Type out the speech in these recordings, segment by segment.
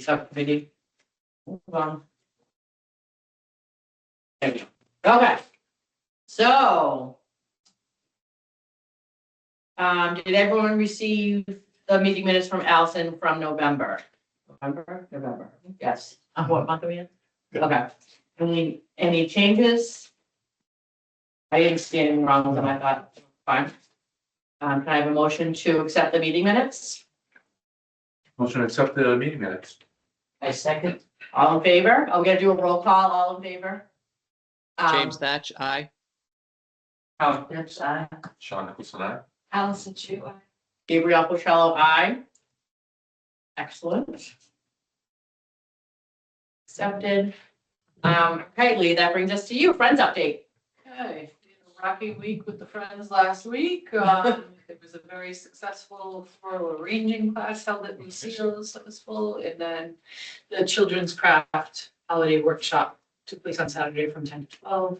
subcommittee. Move on. There we go. Okay. So. Did everyone receive the meeting minutes from Allison from November? November. Yes. What month are we in? Yeah. Okay. Any changes? I didn't see anything wrong with them. I thought fine. Can I have a motion to accept the meeting minutes? Motion to accept the meeting minutes. I second. All in favor? Oh, we gotta do a roll call. All in favor? James Thatch, aye. Howard Tips, aye. Sean Nicholson, aye. Allison Chu, aye. Gabriel Pochello, aye. Excellent. Accepted. Okay, Lee, that brings us to you. Friends update. Okay, a rocky week with the friends last week. It was a very successful floral arranging class held at Lucille's that was full, and then the children's craft holiday workshop took place on Saturday from 10 to 12.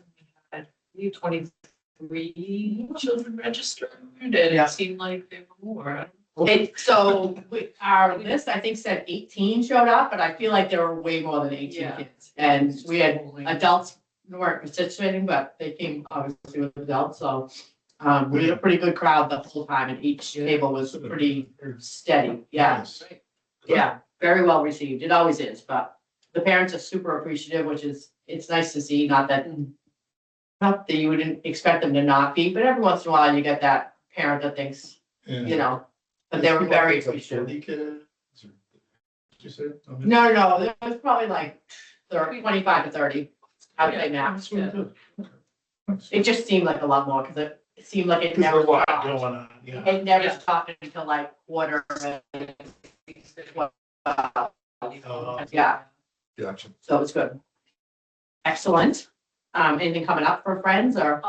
We had 23 children registered, and Yeah. it seemed like there were more. So our list, I think, said 18 showed up, but I feel like there were way more than 18 Yeah. kids. And we had adults who weren't participating, but they came obviously with adults, so we had a pretty good crowd the whole time, and each table was pretty steady. Yeah, yeah, very well received. It always is, but the parents are super appreciative, which is, it's nice to see, not that you wouldn't expect them to not be, but every once in a while you get that parent that thinks, you know, but they were very appreciative. Did you say? No, there was probably like 25 to 30, I would say max. It just seemed like a lot more, because it seemed like it never There's a lot stopped. going on, yeah. It never stopped until like quarter. Yeah, Gotcha. so it's good. Excellent. Anything coming up for friends or?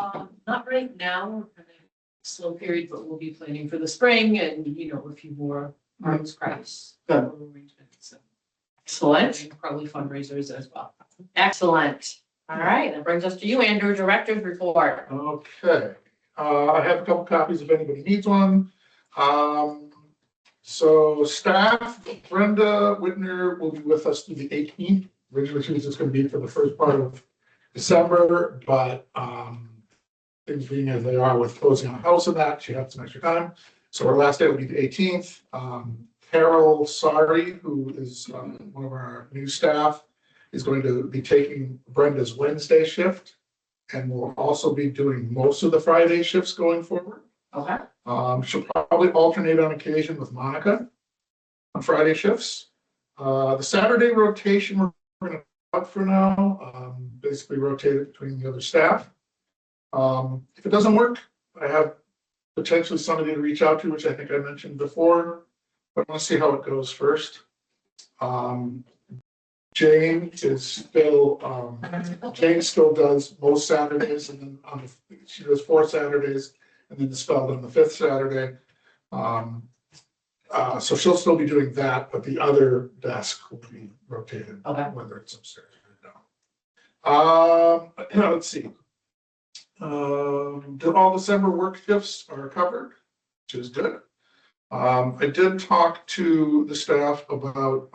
Not right now, we're kind of slow period, but we'll be planning for the spring and, a few more arts crafts. Good. Arrangements, so, Excellent, and probably fundraisers as well. excellent. All right, that brings us to you, Andrew, Director's Report. Okay, I have a couple copies if anybody needs one. So staff, Brenda Whitner will be with us through the 18th. Originally, she was just going to be for the first part of December, but things being as they are with closing on a house and that, she had some extra time. So our last day will be the 18th. Carol Sari, who is one of our new staff, is going to be taking Brenda's Wednesday shift and will also be doing most of the Friday shifts going forward. Okay. She'll probably alternate on occasion with Monica on Friday shifts. The Saturday rotation, we're going to up for now, basically rotate it between the other staff. If it doesn't work, I have potentially somebody to reach out to, which I think I mentioned before, but I want to see how it goes first. Jane is still, Jane still does most Saturdays, and then she does 4 Saturdays, and then dispelled on the 5th Saturday. So she'll still be doing that, but the other desk will be rotated, Okay. whether it's upstairs or down. Let's see. All December work shifts are covered, which is good. I did talk to the staff about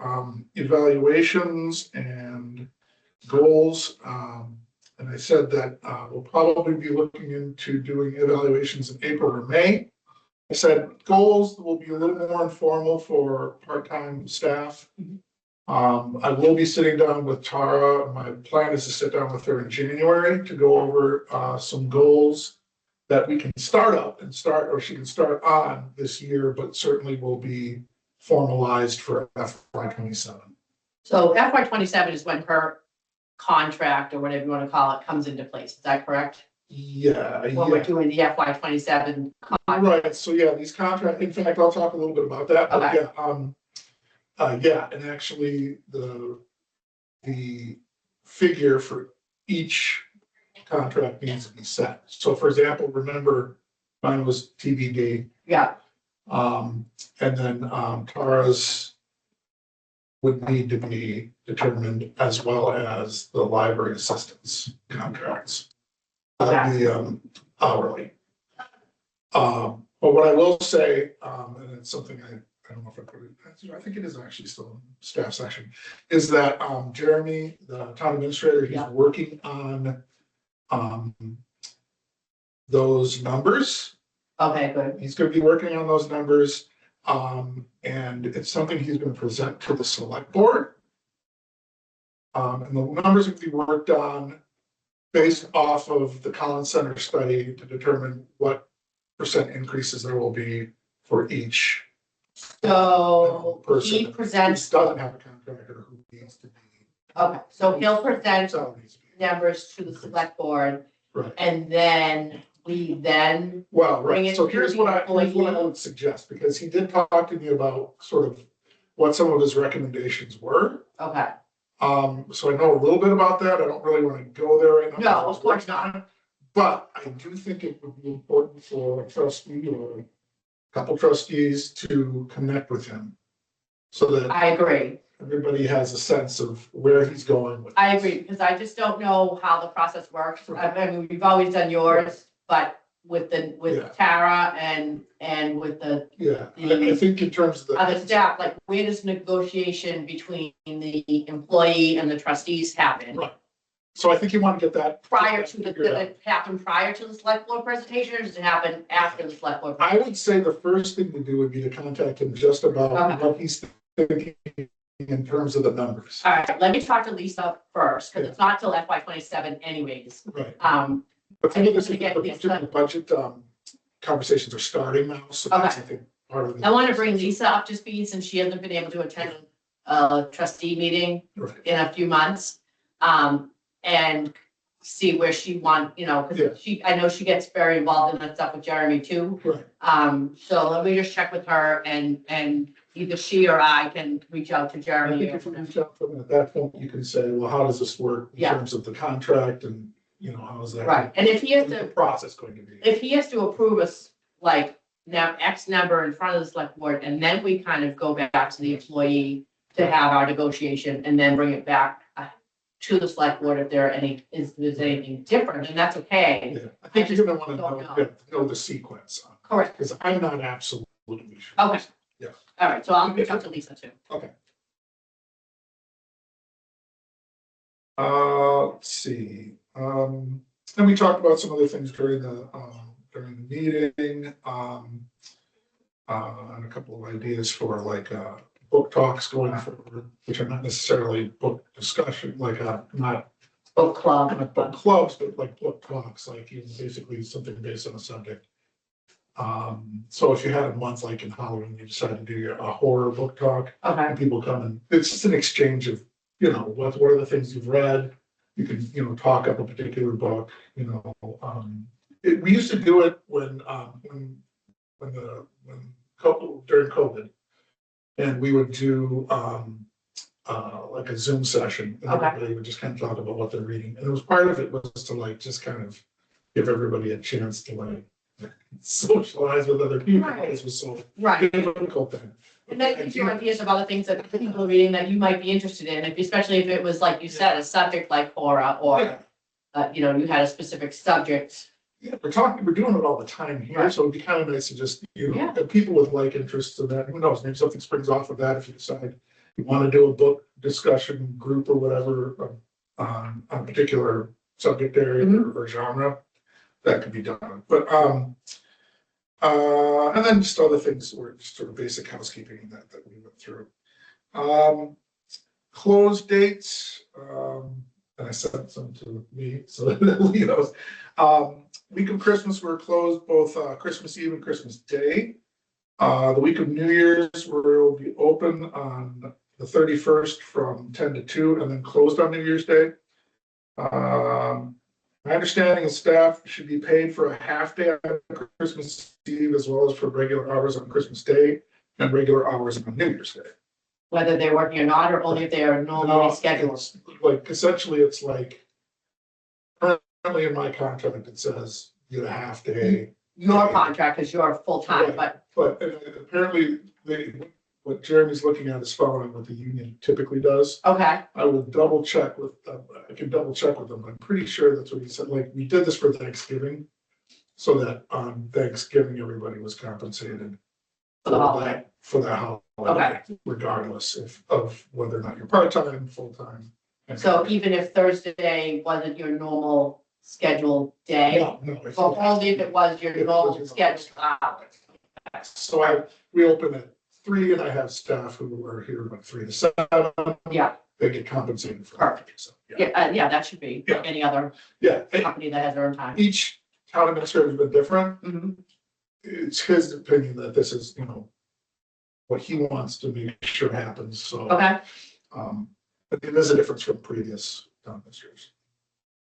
evaluations and goals. And I said that we'll probably be looking into doing evaluations in April or May. I said goals will be a little more informal for part-time staff. I will be sitting down with Tara. My plan is to sit down with her in January to go over some goals that we can start up and or she can start on this year, but certainly will be formalized for FY27. So FY27 is when her contract, or whatever you want to call it, comes into place. Is that correct? Yeah. When we're doing the FY27 contract. Right, so yeah, these contracts, in fact, I'll talk a little bit about that, but Okay. yeah, and actually the figure for each contract needs to be set. So for example, remember mine was TBD. Yeah. And then Tara's would need to be determined, as well as the library assistance contracts. The hourly. But what I will say, and it's something I don't know if I put it, I think it is actually still in staff section, is that, Jeremy, the town administrator, he's Yeah. working on, those numbers. Okay, good. He's gonna be working on those numbers, and it's something he's gonna present to the select board. And the numbers will be worked on based off of the Collins Center study to determine what percent increases there will be for each So person he who presents, doesn't have a contractor who needs to be. okay, so he'll present So needs to be. numbers to the select board, Right, and then we then, well, Bring right, it so to here's the what I employee. would suggest, because he did talk to me about sort of what some of his recommendations were. okay, So I know a little bit about that, I don't really wanna go there right now. No, of course not. But I do think it would be important for a trustee or a couple trustees to connect with him. So that I agree. everybody has a sense of where he's going with. I this. agree, because I just don't know how the process works. I mean, we've always done yours, but with Yeah. with Tara and with the Yeah, I think in terms of the. other staff, like where does negotiation between the employee and the trustees happen? Right. So I think you want to get that. Prior to figured did out. it happen prior to the select board presentation, or does it happen after the select board? I would say the first thing to do would be to contact him just about Okay. what he's thinking in terms of the numbers. All right, let me talk to Lisa first, because it's not till FY 27 anyways. Right. I But think this we is get the these budget conversations are starting now, so that's, I Okay. think, part of it. I want to bring Lisa up to speed since she hasn't been able to attend a trustee meeting Right. in a few months. And see where she Yeah. because I know she gets very involved in that stuff with Jeremy too. Right. So let me just check with her and either she or I can reach out to I Jeremy. think if you reach out to them at that point, you can say, well, how does this work in Yeah. terms of the contract and, how is that? Right, and if he has The to, process going to be. if he has to approve us, like, now X number in front of the select board, and then we kind of go back to the employee to have our negotiation, and then bring it back to the select board if there's anything different, and that's okay. Yeah, I think you're gonna don't wanna know. know the sequence, Correct, because I'm not absolutely sure. okay. Yeah. All right, so I'll reach out to Lisa too. Okay. Let's see, and we talked about some other things during the meeting, and a couple of ideas for like, book talks going forward, which are not necessarily book discussion, like, not Book club. book clubs, but like book talks, like basically something based on a subject. So if you had a month like in Halloween, you decided to do a horror book talk, Okay, and people come and it's just an exchange of, what are the things you've read? You can, talk up a particular book, we used to do it when during COVID. And we would do, like a Zoom session, and Okay. everybody would just kind of talk about what they're reading, and it was part of it was to like, just kind of give everybody a chance to like socialize with other people, Right. this was so right. difficult thing. And that gives you ideas of other things that people are reading that you might be interested in, especially if it was, like you said, a subject like horror, or, Yeah. you had a specific subject. Yeah, we're doing it all the time here, Right. so it'd be kind of nice to just, Yeah. and people with like interests in that, who knows, maybe something springs off of that if you decide you want to do a book discussion group or whatever, on a particular subject area or genre, that could be done, but, and then just other things were just sort of basic housekeeping that we went through. Close dates, and I sent some to me, so that Lee knows. Week of Christmas, we're closed both Christmas Eve and Christmas Day. The week of New Year's, we'll be open on the 31st from 10 to 2 and then closed on New Year's Day. My understanding is staff should be paid for a half day on Christmas Eve as well as for regular hours on Christmas Day and regular hours on New Year's Day. Whether they're working or not, or only if they are normally scheduled. It's like, essentially, it's like, currently in my contract, it says you get a half day. Your contract, because you're full-time, but But apparently, what Jeremy's looking at is following what the union typically does. okay, I will double check with them, I can double check with them, but I'm pretty sure that's what he said, like, we did this for Thanksgiving. So that on Thanksgiving, everybody was compensated For the holiday. For that holiday, regardless of whether or not you're part-time, full-time. So even if Thursday wasn't your normal scheduled day, No. well, only if it was your normal scheduled hours. So we open at 3 and I have staff who are here from 3 to 7. Yeah, They get compensated for. Perfect. So, yeah, that should be like any other Yeah. company that has their own time. Each town administrator has been different. Mhm. It's his opinion that this is, what he wants to make sure happens, so. Okay, But it is a difference from previous town administrators.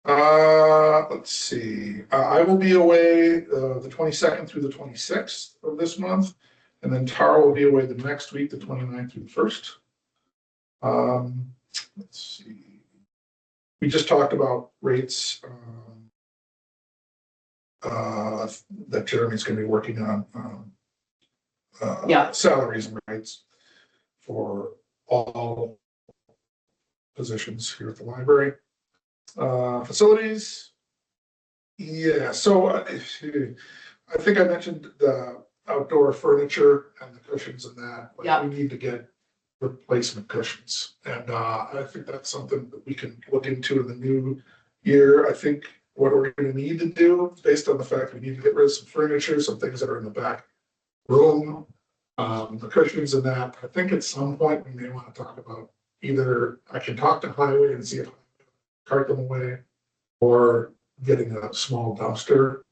Let's see, I will be away, the 22nd through the 26th of this month. And then Tara will be away the next week, the 29th through the 1st. Let's see. We just talked about rates, that Jeremy's gonna be working on, Yeah. salaries and rates for all positions here at the library. Facilities. Yeah, so I think I mentioned the outdoor furniture and the cushions and that. But Yeah. we need to get replacement cushions. And I think that's something that we can look into in the new year. I think what we're gonna need to do, based on the fact we need to get rid of some furniture, some things that are in the back room, the cushions and that. I think at some point we may want to talk about either I can talk to Highway and see if I can cart them away, or getting a small dumpster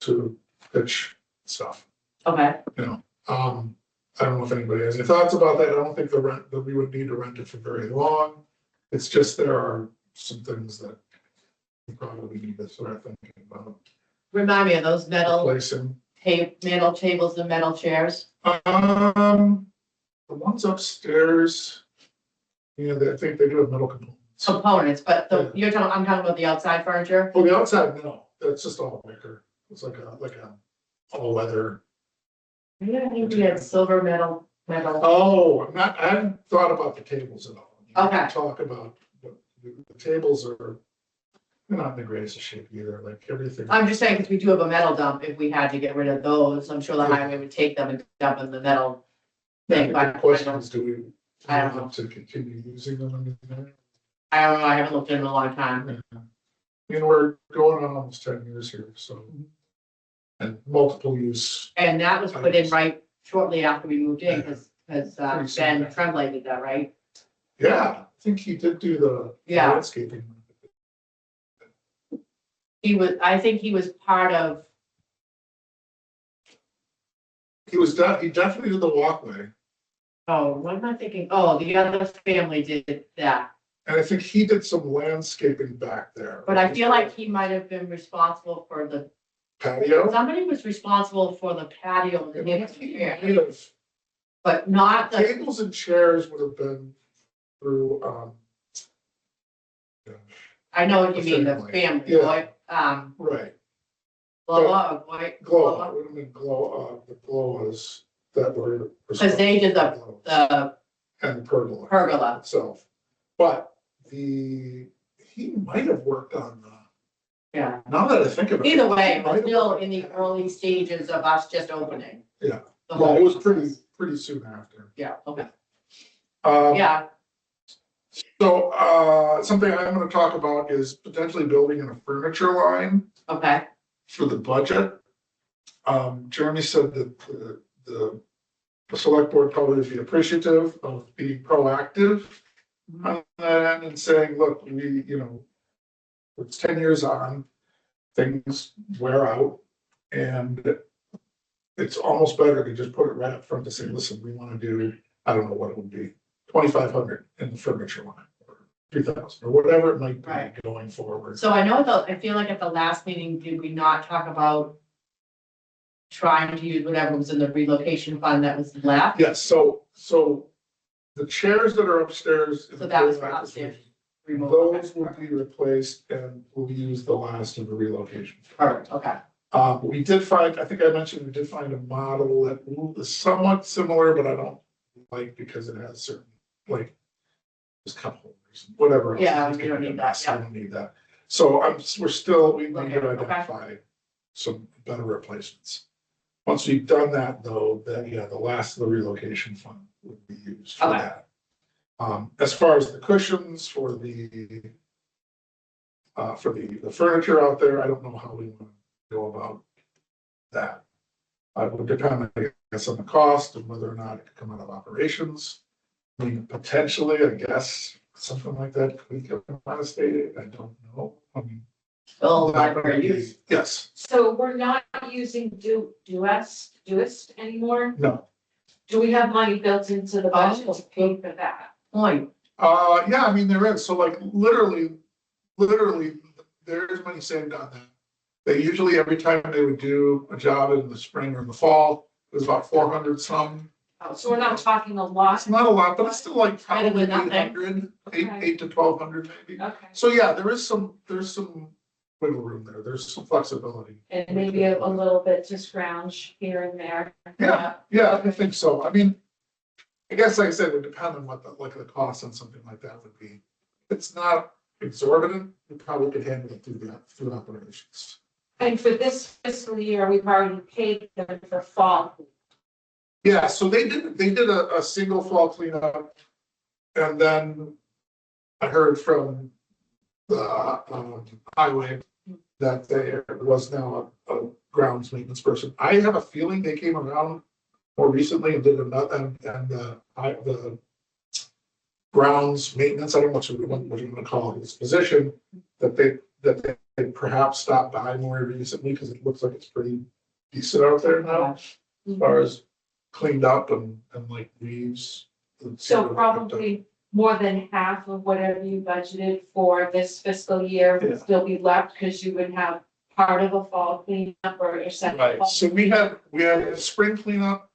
to pitch stuff. okay, I don't know if anybody has any thoughts about that. I don't think that we would need to rent it for very long. It's just there are some things that we probably need to start thinking about remind me of those metal replacing. metal tables and metal chairs. The ones upstairs, I think they do have metal components. Components, but I'm talking about the outside furniture. Oh, the outside, no, that's just all wicker. It's like a all weather. Yeah, I think we had silver metal. Oh, I haven't thought about the tables at all. You can Okay. Talk about, the tables are, they're not in the greatest of shape either, like everything. I'm just saying, because we do have a metal dump, if we had to get rid of those, I'm sure the highway would take them and dump in the metal thing, The but question is, do we I don't want to continue using them? I don't know, I haven't looked in a long time. We're going on almost 10 years here, so. And multiple use. And that was put in right shortly after we moved in, because Pretty soon. Ben Tremblay did that, right? Yeah, I think he did do the Yeah. landscaping. I think he was part of, He definitely did the walkway, what am I thinking? Oh, the other family did that. and I think he did some landscaping back there. But I feel like he might have been responsible for Patio. somebody was responsible for the patio and the chair, Kind of but not the, tables and chairs would have been through, I know what you The mean, the family. family, Yeah. boy, right, Glowa, or boy, glow, it would have been glow, the glows that were. because they did the And the pergola. itself, but he might have worked on, Yeah, now that I think of it. either way, it he might was have still worked in the on- early stages of us just opening. Yeah. The Yeah, whole it was process. pretty soon after. Yeah, okay, Yeah. yeah, So, something I'm gonna talk about is potentially building in a furniture line okay, for the budget. Jeremy said that the select board probably would be appreciative of being proactive on that end and saying, look, it's 10 years on, things wear out, and it's almost better to just put it right up front to say, listen, we want to do, I don't know what it would be, 2,500 in the furniture line, or 3,000, or whatever it might Right. be going forward. so I feel like at the last meeting, did we not talk about trying to use whatever was in the relocation fund that was left? Yes, so the chairs that are upstairs. in So the that was for full upstairs. acquisition, Remove, those will be replaced and will use the last of the relocation. perfect, okay, We did find, I think I mentioned, we did find a model that is somewhat similar, but I don't like because it has certain, like, just cup holders, whatever. else. Yeah, It's you don't gonna be a need that, mess. We yeah. don't need that. So we need Okay, to okay. identify some better replacements. Once we've done that though, then yeah, the last of the relocation fund would be used for Okay. that. As far as the cushions for the furniture out there, I don't know how we want to go about that. It would depend, I guess, on the cost and whether or not it could come out of operations. I mean, potentially, I guess, something like that could come out of state aid, I don't know. I mean, Bill, that would library be- use. Yes, So we're not using Doist anymore? no, Do we have money built into the budget Oh. to pay for that? Point. yeah, I mean, there is, so like, literally, there is money saved on that. They usually, every time they would do a job in the spring or the fall, it was about 400 some. Oh, so we're not talking a lot? It's not a lot, but it's still like Better probably than nothing. 800, Okay. 8 to 1,200 maybe. Okay, So yeah, there's some wiggle room there. There's some flexibility. and maybe a little bit to scrounge here and there. Yeah, I think so. I mean, I guess like I said, it would depend on what the cost on something like that would be. It's not exorbitant. We probably could handle it through operations. And for this fiscal year, we've already paid them for fall. Yeah, so they did a single fall cleanup. And then I heard from the highway that there was now a grounds maintenance person. I have a feeling they came around more recently and did another, and the grounds maintenance, I don't know what you want to call it, this position, that they perhaps stopped by more recently, because it looks like it's pretty decent out there now, as far as cleaned up and like leaves. So probably more than half of whatever you budgeted for this fiscal year Yeah. would still be left, because you would have part of a fall cleanup or a second. Right, fall. so we had a spring cleanup,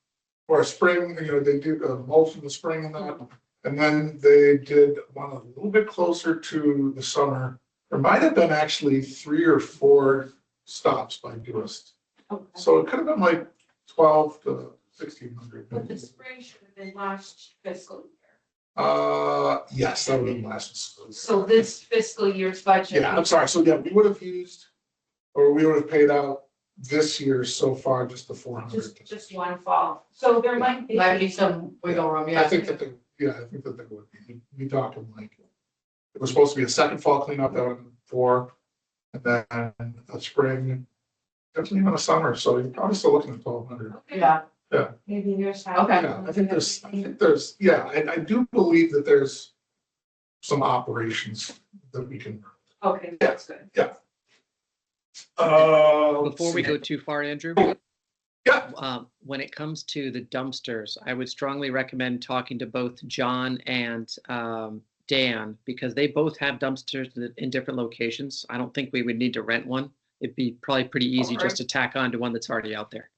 or a spring, they do a mulch in the spring and that. And then they did one a little bit closer to the summer. There might have been actually 3 or 4 stops by Doist. Okay. So it could have been like 12 to 1,600. But the spring should have been last fiscal year. Yes, that would have been last. So this fiscal year's budget. Yeah, I'm sorry. So yeah, we would have used, or we would have paid out this year so far, just the 400. Just one fall. So there might be. Might be some wiggle room, yeah. I think that they would be. We talking like, it was supposed to be a second fall cleanup that would be 4, and then a spring, definitely even a summer, so you're probably still looking at 1,200. Okay. Yeah, Maybe there's. Okay. Yeah, I think there's, yeah, I do believe that there's some operations that we can. Okay, that's good. Before we go too far, Andrew. Yeah. When it comes to the dumpsters, I would strongly recommend talking to both John and Dan, because they both have dumpsters in different locations. I don't think we would need to rent one. It'd be probably pretty easy just to tack on to one that's already out there.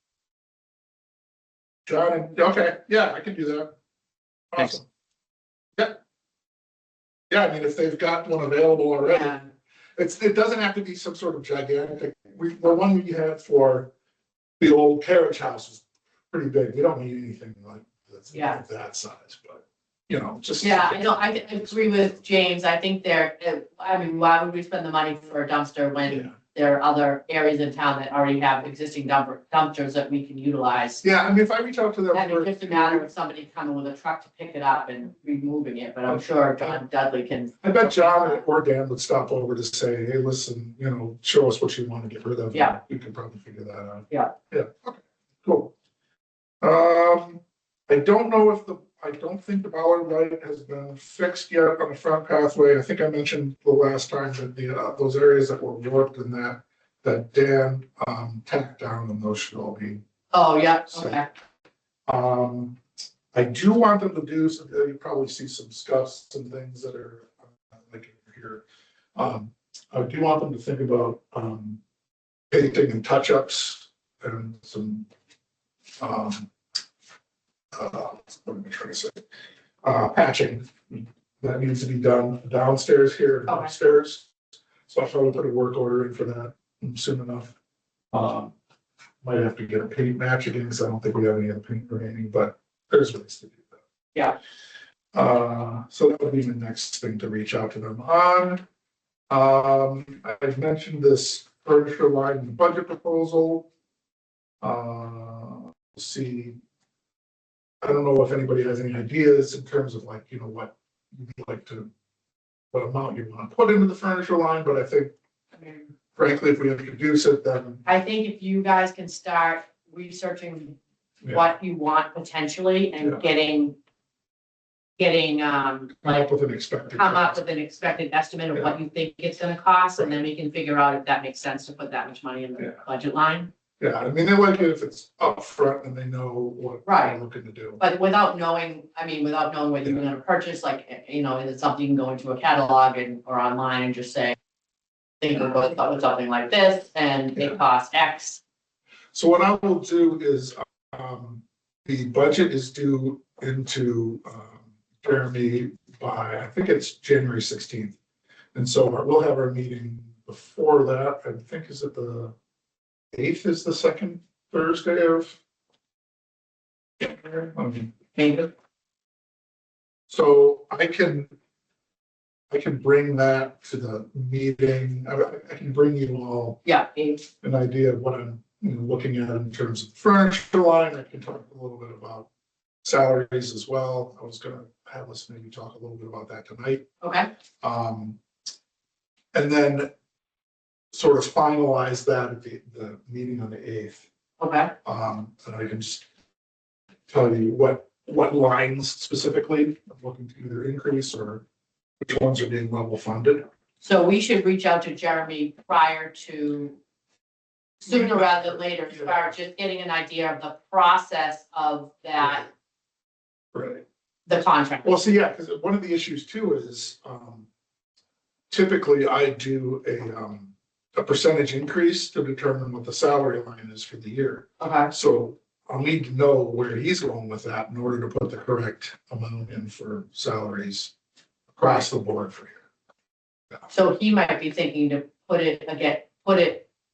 John, okay, yeah, I can do that. Thanks. Awesome. Yeah. Yeah, I mean, if they've got one available already, yeah, it doesn't have to be some sort of gigantic, the one we had for the old carriage house is pretty big. We don't need anything like Yeah. that size, but just. yeah, I agree with James, I think why would we spend the money for a dumpster when Yeah. there are other areas in town that already have existing dumpsters that we can utilize? Yeah, I mean, if I reach out to them. And it's just a matter of somebody coming with a truck to pick it up and removing it, but I'm sure John Dudley can. I bet John or Dan would stop over to say, hey, listen, show us what you want to get rid of. Yeah. We could probably figure that out. Yeah. Yeah, okay, cool. I don't know I don't think the bollard light has been fixed yet on the front pathway. I think I mentioned the last time that those areas that were warped and that Dan tacked down, and those should all be. Oh, yeah, So- okay, I do want them to do some, you probably see some scuffs and things that are like here. I do want them to think about painting and touch-ups and some what am I trying to say? Patching that needs to be done downstairs here and Okay. upstairs. So I'll probably put a work order in for that soon enough. Might have to get a paint match again, because I don't think we have any of the paint remaining, but there's ways to do that. Yeah. So that would be the next thing to reach out to them on. I've mentioned this furniture line in the budget proposal. See, I don't know if anybody has any ideas in terms of like, what you'd like to, what amount you want to put into the furniture line, but I think I mean, frankly, if we introduce it, then. I think if you guys can start researching Yeah. what you want potentially Yeah. and getting, Come like, up with an expected. come up with an expected estimate of what you think it's gonna cost, and then we can figure out if that makes sense to put that much money in the Yeah. budget line. Yeah, I mean, they like it if it's upfront and they know what Right. they're looking to do. But without knowing, without knowing what you're gonna purchase, like, is it something you can go into a catalog or online and just say, think we'll go with something like this, and Yeah. it costs X. So what I will do is, the budget is due into, Jeremy by, I think it's January 16th. And so we'll have our meeting before that. I think, is it the 8th is the second Thursday of? Maybe. So I can bring that to the meeting. I can bring you all Yeah, an idea of what I'm looking at in terms of the furniture line. I can talk a little bit about salaries as well. I was gonna have us maybe talk a little bit about that tonight. okay, And then sort of finalize that at the meeting on the 8th. okay, And I can just tell you what lines specifically I'm looking to either increase or which ones are being level funded. so we should reach out to Jeremy prior to, sooner rather than later, start just getting an idea of the process of that, Right. the contract. Well, see, yeah, because one of the issues too is, typically I do a percentage increase to determine what the salary line is for the year. Okay, So I'll need to know where he's going with that in order to put the correct amount in for salaries across the board for you. so he might be thinking to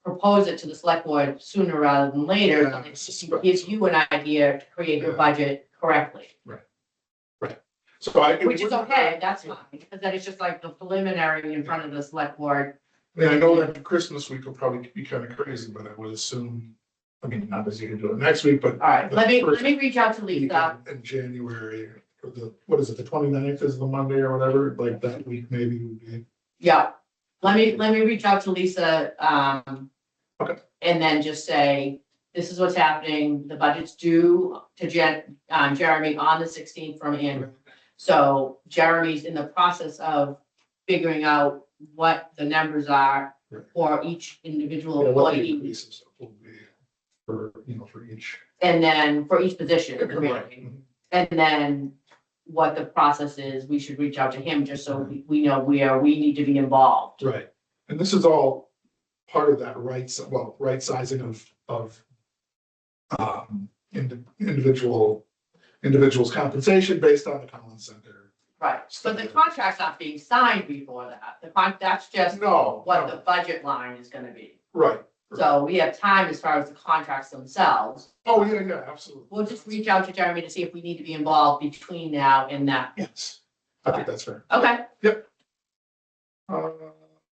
propose it to the select board sooner rather than later, Yeah, and it gives you an idea to create your Yeah. budget correctly. So Which is okay, that's fine, because then it's just like the preliminary in front of the select board. I mean, I know that Christmas week will probably be kind of crazy, but I would assume, I mean, not as you can do it next week, but. All right, the let me first reach out to week Lisa. In January, or what is it, the 29th is the Monday or whatever, like that week maybe would be. Yeah, let me reach out to Lisa, Okay. and then just say, this is what's happening, the budget's due to Jeremy on the 16th from Andrew. So Jeremy's in the process of figuring out what the numbers are Right. for each individual Yeah, what the employee, increases will be for, for each. and then for each position, Right. really. And then what the process is, we should reach out to him just so we know where we need to be involved. Right, and this is all part of that right sizing of individuals' compensation based on the Collins Center. Right, but the contract's not being signed before that, that's just No, what the budget line is gonna be. right. So we have time as far as the contracts themselves. Oh, yeah, absolutely. We'll just reach out to Jeremy to see if we need to be involved between now and that. Yes, I think that's fair. Okay, Let's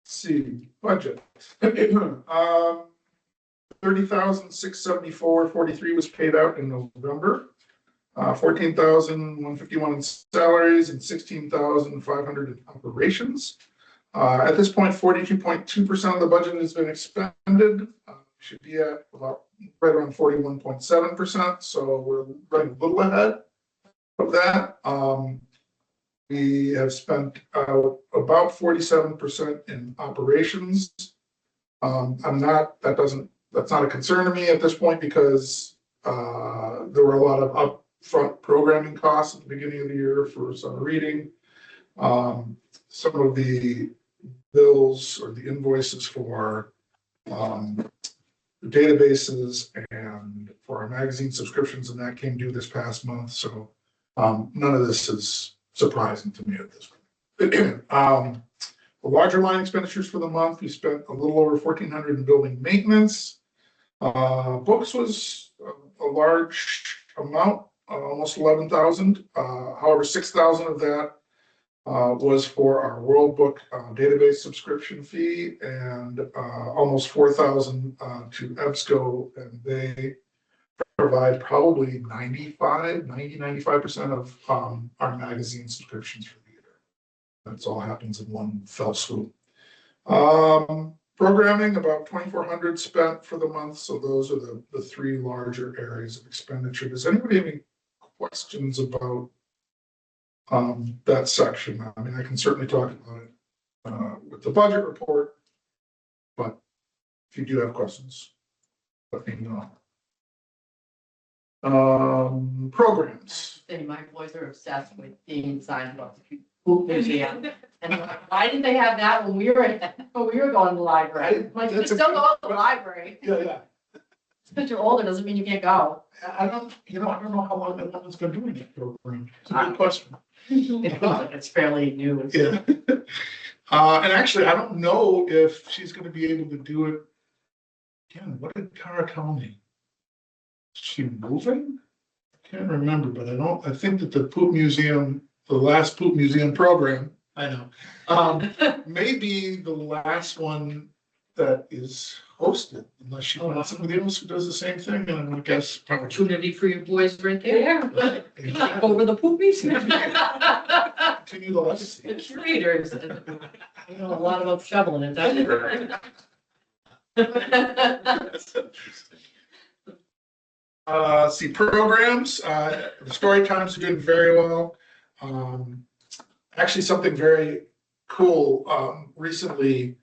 see, budget. 30,674.43 was paid out in November. 14,151 in salaries and 16,500 in operations. At this point, 42.2% of the budget has been expended. Should be at about right around 41.7%. So we're running a little ahead of that. We have spent about 47% in operations. That's not a concern to me at this point because there were a lot of upfront programming costs at the beginning of the year for summer reading. Some of the bills or the invoices for the databases and for our magazine subscriptions and that came due this past month. So none of this is surprising to me at this point. The larger line expenditures for the month, we spent a little over 1,400 in building maintenance. Books was a large amount, almost 11,000. However, 6,000 of that was for our World Book database subscription fee and almost 4,000 to EBSCO, and they provide probably 95% of our magazine subscriptions for the year. That's all happens in one fell swoop. Programming, about 2,400 spent for the month. So those are the three larger areas of expenditure. Does anybody have any questions about that section? I mean, I can certainly talk about it with the budget report, but if you do have questions, let me know. Programs. Say my boys are obsessed with being signed up to Poop Museum. And I'm like, why didn't they have that when we were going to the library? I'm like, you That's a still go good to the library. Yeah. Just because you're older doesn't mean you can't go. I don't know how long that one's been doing that program. It's a good question. It's fairly new. Yeah. And actually, I don't know if she's gonna be able to do it. Again, what did Tara tell me? Is she moving? I can't remember, but I think that the last Poop Museum program, I know, may be the last one that is hosted, unless she finds somebody else who does the same thing, and I guess. Opportunity for your boys right there. Yeah. Over the Poop Museum. Continue the The legacy. curators. I know a lot about shoveling it. That's See programs, the story times are doing very well. Actually, something very cool, recently,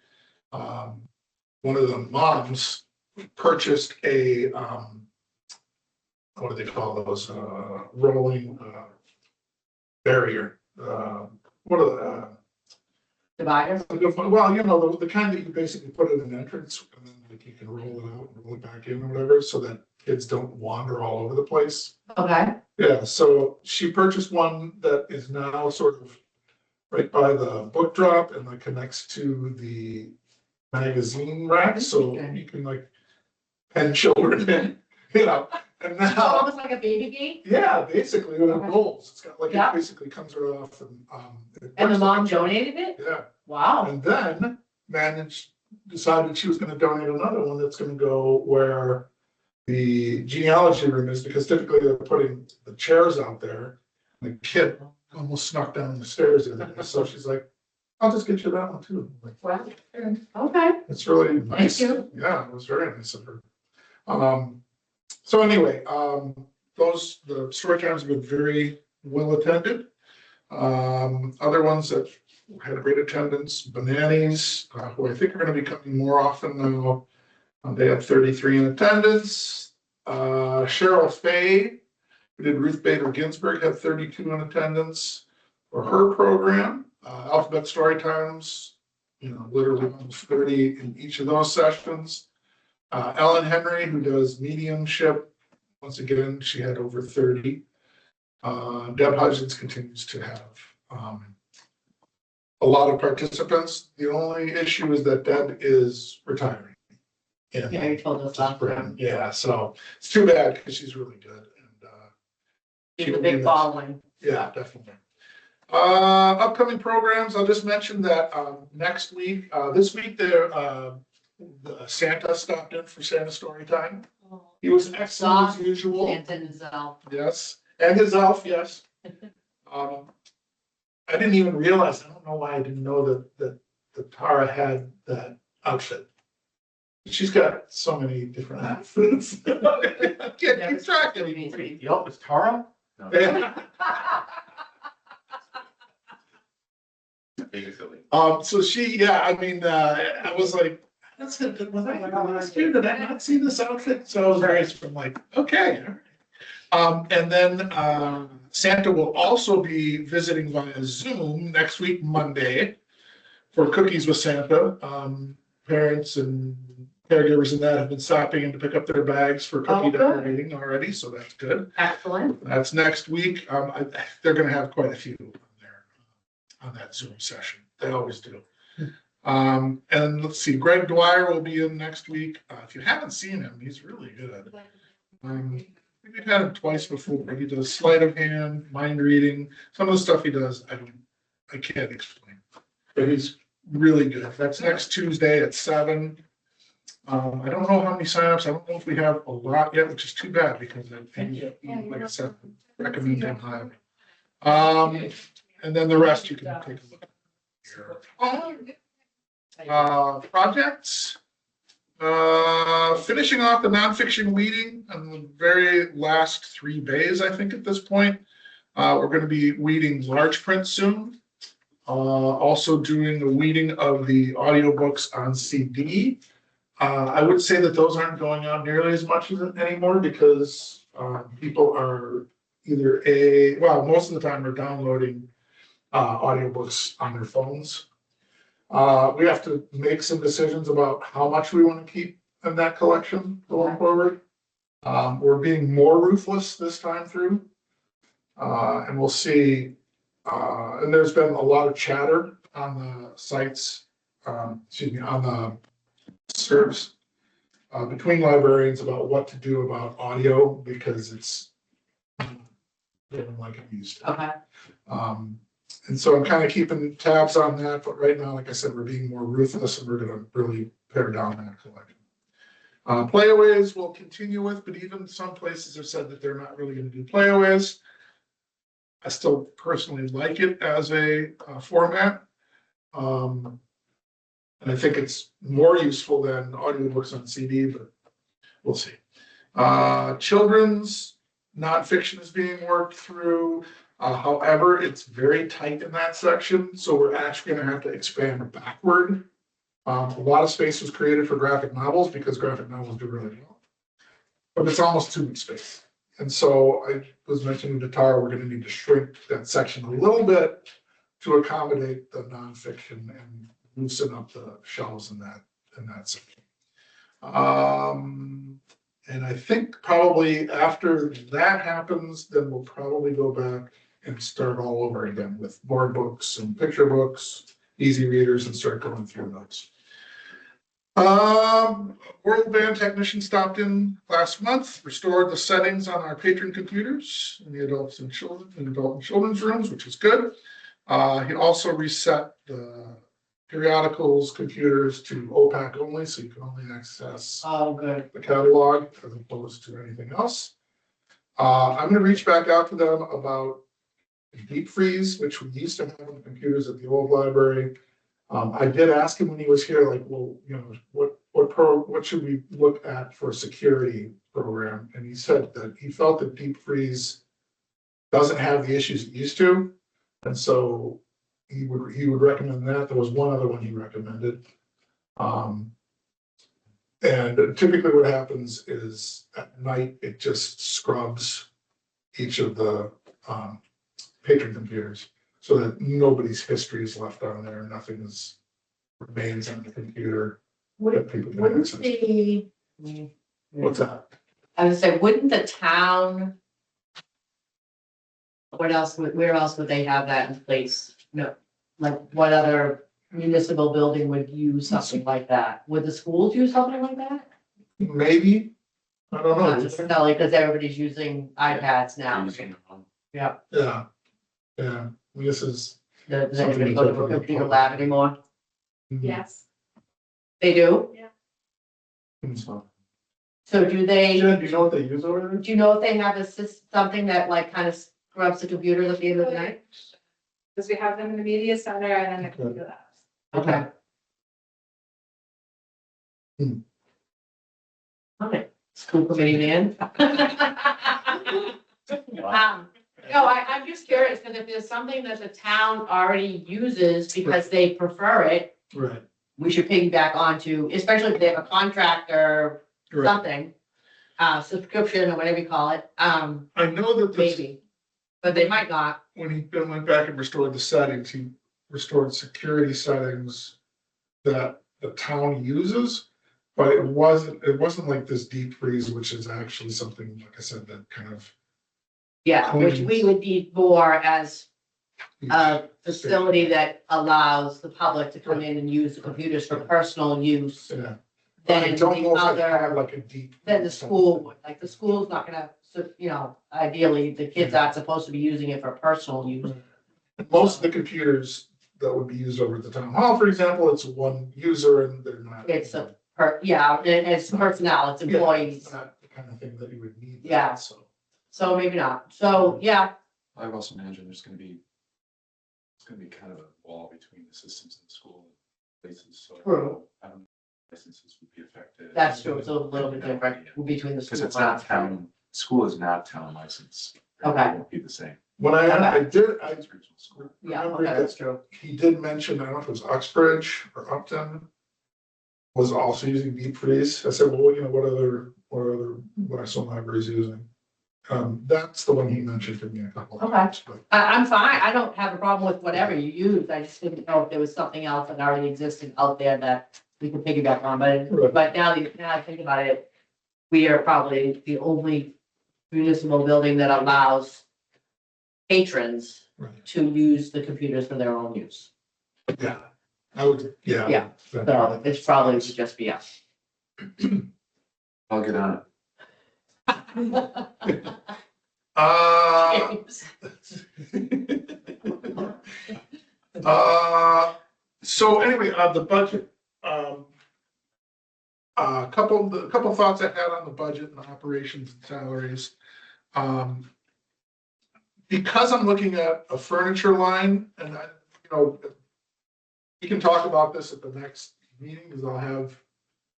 one of the moms purchased a, what do they call those, rolling, barrier, what are the, Divider. well, the kind that you basically put in an entrance and then like you can roll it out and roll it back in or whatever, so that kids don't wander all over the place. Okay. Yeah, so she purchased one that is now sort of right by the book drop and like connects to the magazine rack, so you can like pen children in, and So now, almost like a baby gate. yeah, basically when it Okay. rolls, it's got like, Yeah. it basically comes right off and, it And the works mom like- donated it? Yeah. Wow. And then decided she was gonna donate another one that's gonna go where the genealogy room is, because typically they're putting the chairs out there. The kid almost snuck down the stairs the other day, so she's like, I'll just get you that one too. I'm like, Wow. Okay. it's really nice. you. Yeah, it was very nice of her. So anyway, the story times have been very well attended. Other ones that had great attendance, Bananas, who I think are gonna be coming more often now. They had 33 in attendance. Cheryl Fay, who did Ruth Bader Ginsburg, had 32 in attendance for her program. Alphabet Story Times, literally almost 30 in each of those sessions. Ellen Henry, who does mediumship, once again, she had over 30. Deb Hudgens continues to have a lot of participants. The only issue is that Deb is retiring. Yeah, you told us last time. Yeah, so it's too bad because she's really good and She's a big following. yeah, definitely. Upcoming programs, I'll just mention that next week, this week the Santa stopped in for Santa Story Time. He was excellent as usual. Santa and his elf. Yes, and his elf, yes. I didn't even realize, I don't know why I didn't know that Tara had that outfit. She's got so many different outfits. I can't keep track anymore. Yup, it's Tara? No. Basically. So I was like, that's a good one. Did I not see this outfit? So I was very, I'm like, okay. And then Santa will also be visiting via Zoom next week, Monday, for Cookies with Santa. Parents and caregivers and that have been stopping in to pick up their bags for cookie good. decorating already, so that's good. Excellent. That's next week. They're gonna have quite a few on that Zoom session. They always do. And let's see, Greg Dwyer will be in next week. If you haven't seen him, he's really good. We've had him twice before. He does sleight of hand, mind reading. Some of the stuff he does, I can't explain. But he's really good. That's next Tuesday at 7. I don't know how many signups. I don't know if we have a lot yet, which is too bad because I think, like I said, recommend them highly. And then the rest you can take a look at here. Projects. Finishing off the nonfiction weeding on the very last 3 days, I think at this point. We're going to be weeding large print soon. Also doing the weeding of the audiobooks on CD. I would say that those aren't going on nearly as much anymore because people are either most of the time are downloading audiobooks on their phones. We have to make some decisions about how much we want to keep in that collection going forward. We're being more ruthless this time through. And we'll see. And there's been a lot of chatter on the sites, on the serves between librarians about what to do about audio because it's like it used to. Okay. And so I'm kind of keeping tabs on that, but right now, like I said, we're being more ruthless and we're going to really pare down that collection. Playaways we'll continue with, but even some places have said that they're not really going to do playaways. I still personally like it as a format. And I think it's more useful than audiobooks on CD, but we'll see. Children's nonfiction is being worked through. However, it's very tight in that section, so we're actually going to have to expand backward. A lot of space was created for graphic novels because graphic novels do really well, but it's almost too much space. And so I was mentioning to Tara, we're going to need to shrink that section a little bit to accommodate the nonfiction and loosen up the shelves in that section. And I think probably after that happens, then we'll probably go back and start all over again with board books and picture books, easy readers, and start going through those. World Band technician stopped in last month, restored the settings on our patron computers in the adult and children's rooms, which is good. He also reset the periodicals computers to OPAC only, so you can only access the catalog as opposed to anything else. I'm going to reach back out to them about deep freeze, which we used to have on the computers at the old library. I did ask him when he was here, like, well, you know, what should we look at for a security program? And he said that he felt that deep freeze doesn't have the issues it used to, and so he would recommend that. There was one other one he recommended. And typically what happens is at night, it just scrubs each of the patron computers so that nobody's history is left on there. Nothing remains on the computer. Wouldn't the, What's that? I would say, wouldn't the town, where else would they have that in place? No, like what other municipal building would use something like that? Would the schools use something like that? Maybe. I don't know. Just because everybody's using iPads now. Yeah. Yeah. Yeah. This is. Does anybody go to a computer lab anymore? Yes. They do? So do they, Jen, do you know what they use over there? do you know if they have something that like kind of scrubs the computers at the end of the night? Because we have them in the media center and then the computer labs. Okay. Hmm. Okay, school committee man. No, I'm just curious, because if there's something that the town already uses because they prefer it, Right. we should piggyback onto, especially if they have a contract or Right. something, subscription or whatever you call it, I know that this, maybe, but they might not. when he went back and restored the settings, he restored security settings that the town uses, but it wasn't like this deep freeze, which is actually something, like I said, that kind of. Yeah, which we would need more as a facility that allows the public to come in and use the computers for personal use. Yeah. I Than don't know the if I have other, like a deep. than the school would, like the school's not gonna, so, ideally, the kids aren't supposed to be using it for personal use. Most of the computers that would be used over at the town hall, for example, it's one user and they're not. It's a Yeah, it's personnel, it's Yeah, employees, It's not the kind of thing that you would need. Yeah. So, so maybe not. So, yeah, I also imagine there's gonna be, it's gonna be kind of a wall between the systems and the school places, so. True. I don't know, licenses would be affected. that's true. It's a little bit different between the Because school. it's not town, school is not town license. Okay. It won't be the same. when I Okay. It's regional school. Yeah, remembered okay, that's true. he did mention, I don't know if it was Uxbridge or Upton, was also using deep freeze. I said, well, you know, what are some libraries using? That's the one he mentioned to me a couple of Okay. times, but I'm fine. I don't have a problem with whatever you use. I just didn't know if there was something else that already existed out there that we could piggyback on, Right. but now I think about it, we are probably the only municipal building that allows patrons right, to use the computers for their own use. yeah, I would, yeah. Yeah, So it's probably would just be us. I'll get on it. So anyway, the budget, a couple thoughts I had on the budget and operations and salaries. Because I'm looking at a furniture line and we can talk about this at the next meeting because I'll have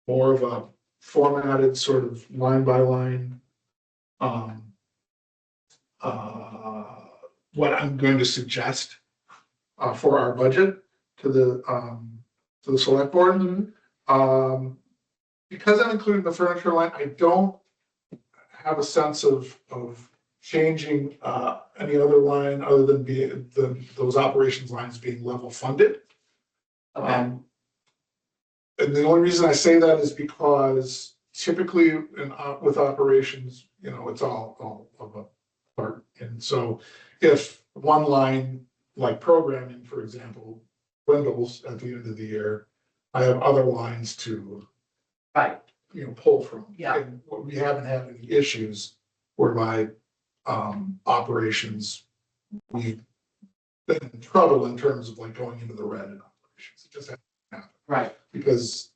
more of a formatted sort of line by line. What I'm going to suggest for our budget to the select board. Because I'm including the furniture line, I don't have a sense of changing any other line other than those operations lines being level funded. Okay, And the only reason I say that is because typically with operations, it's all of a part. And so if one line, like programming, for example, dwindles at the end of the year, I have other lines to, right, pull from. Yeah. And we haven't had any issues whereby operations, we've been in trouble in terms of like going into the red in operations. It just hasn't happened. right. Because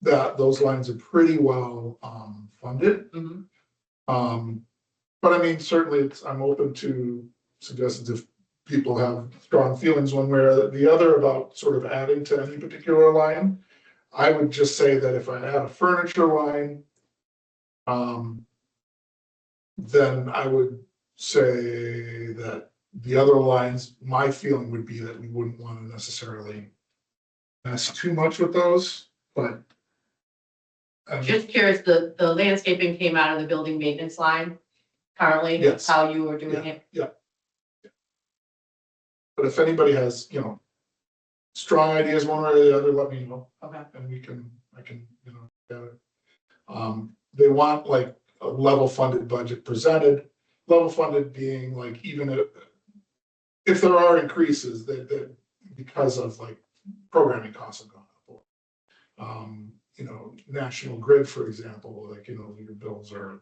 those lines are pretty well funded. Mhm. But I mean, certainly I'm open to suggestions if people have strong feelings one way or the other about sort of adding to any particular line. I would just say that if I add a furniture line, then I would say that the other lines, my feeling would be that we wouldn't want to necessarily mess too much with those, but. Just curious, the landscaping came out of the building maintenance line currently, Yes. how you were doing it? But if anybody has, strong ideas one way or the other, let me know. Okay. And I can, get it. They want like a level funded budget presented, level funded being like, even if there are increases that because of like programming costs have gone up. National Grid, for example, like, your bills are,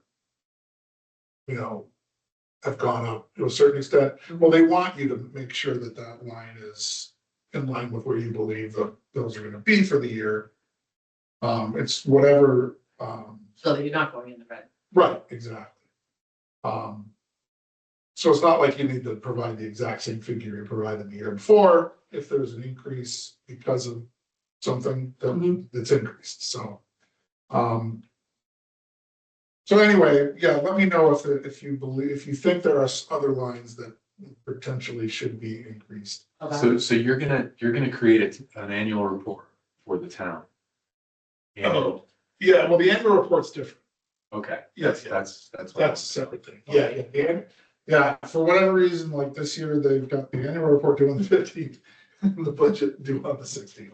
have gone up to a certain extent. Well, they want you to make sure that that line is in line with where you believe the bills are gonna be for the year. It's whatever, So that you're not going in the red. right, exactly. So it's not like you need to provide the exact same figure you provided the year before, if there's an increase because of something that's increased, so. So anyway, yeah, let me know if you think there are other lines that potentially should be increased. Okay, So you're gonna create an annual report for the town. Oh, yeah, well, the annual report's different. Okay, Yes, that's. That's a separate thing. Yeah, for whatever reason, like this year, they've got the annual report due on the 15th, and the budget due on the 16th.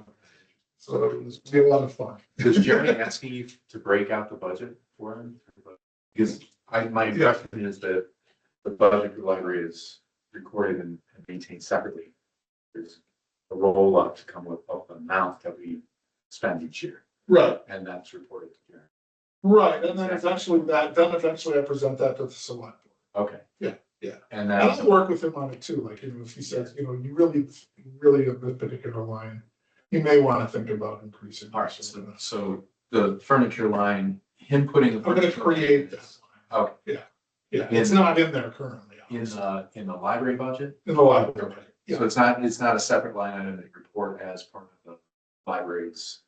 So it was be a lot of fun. Does Jeremy asking you to break out the budget for him? Because my impression is that the budget for the library is recorded and maintained separately. There's a roll up to come with the amount that we spend each year, Right, and that's reported to Jeremy. right, and then eventually I present that to the select board. Okay. Yeah. And And that's I'll work with him on it too, like, if he says, you really have this particular line, you may want to think about increasing. all right. So the furniture line, him putting. I'm gonna create that. Okay, Yeah, it's not in there currently. in the library budget? In the library, yeah. So it's not a separate line item that you report as part of the library's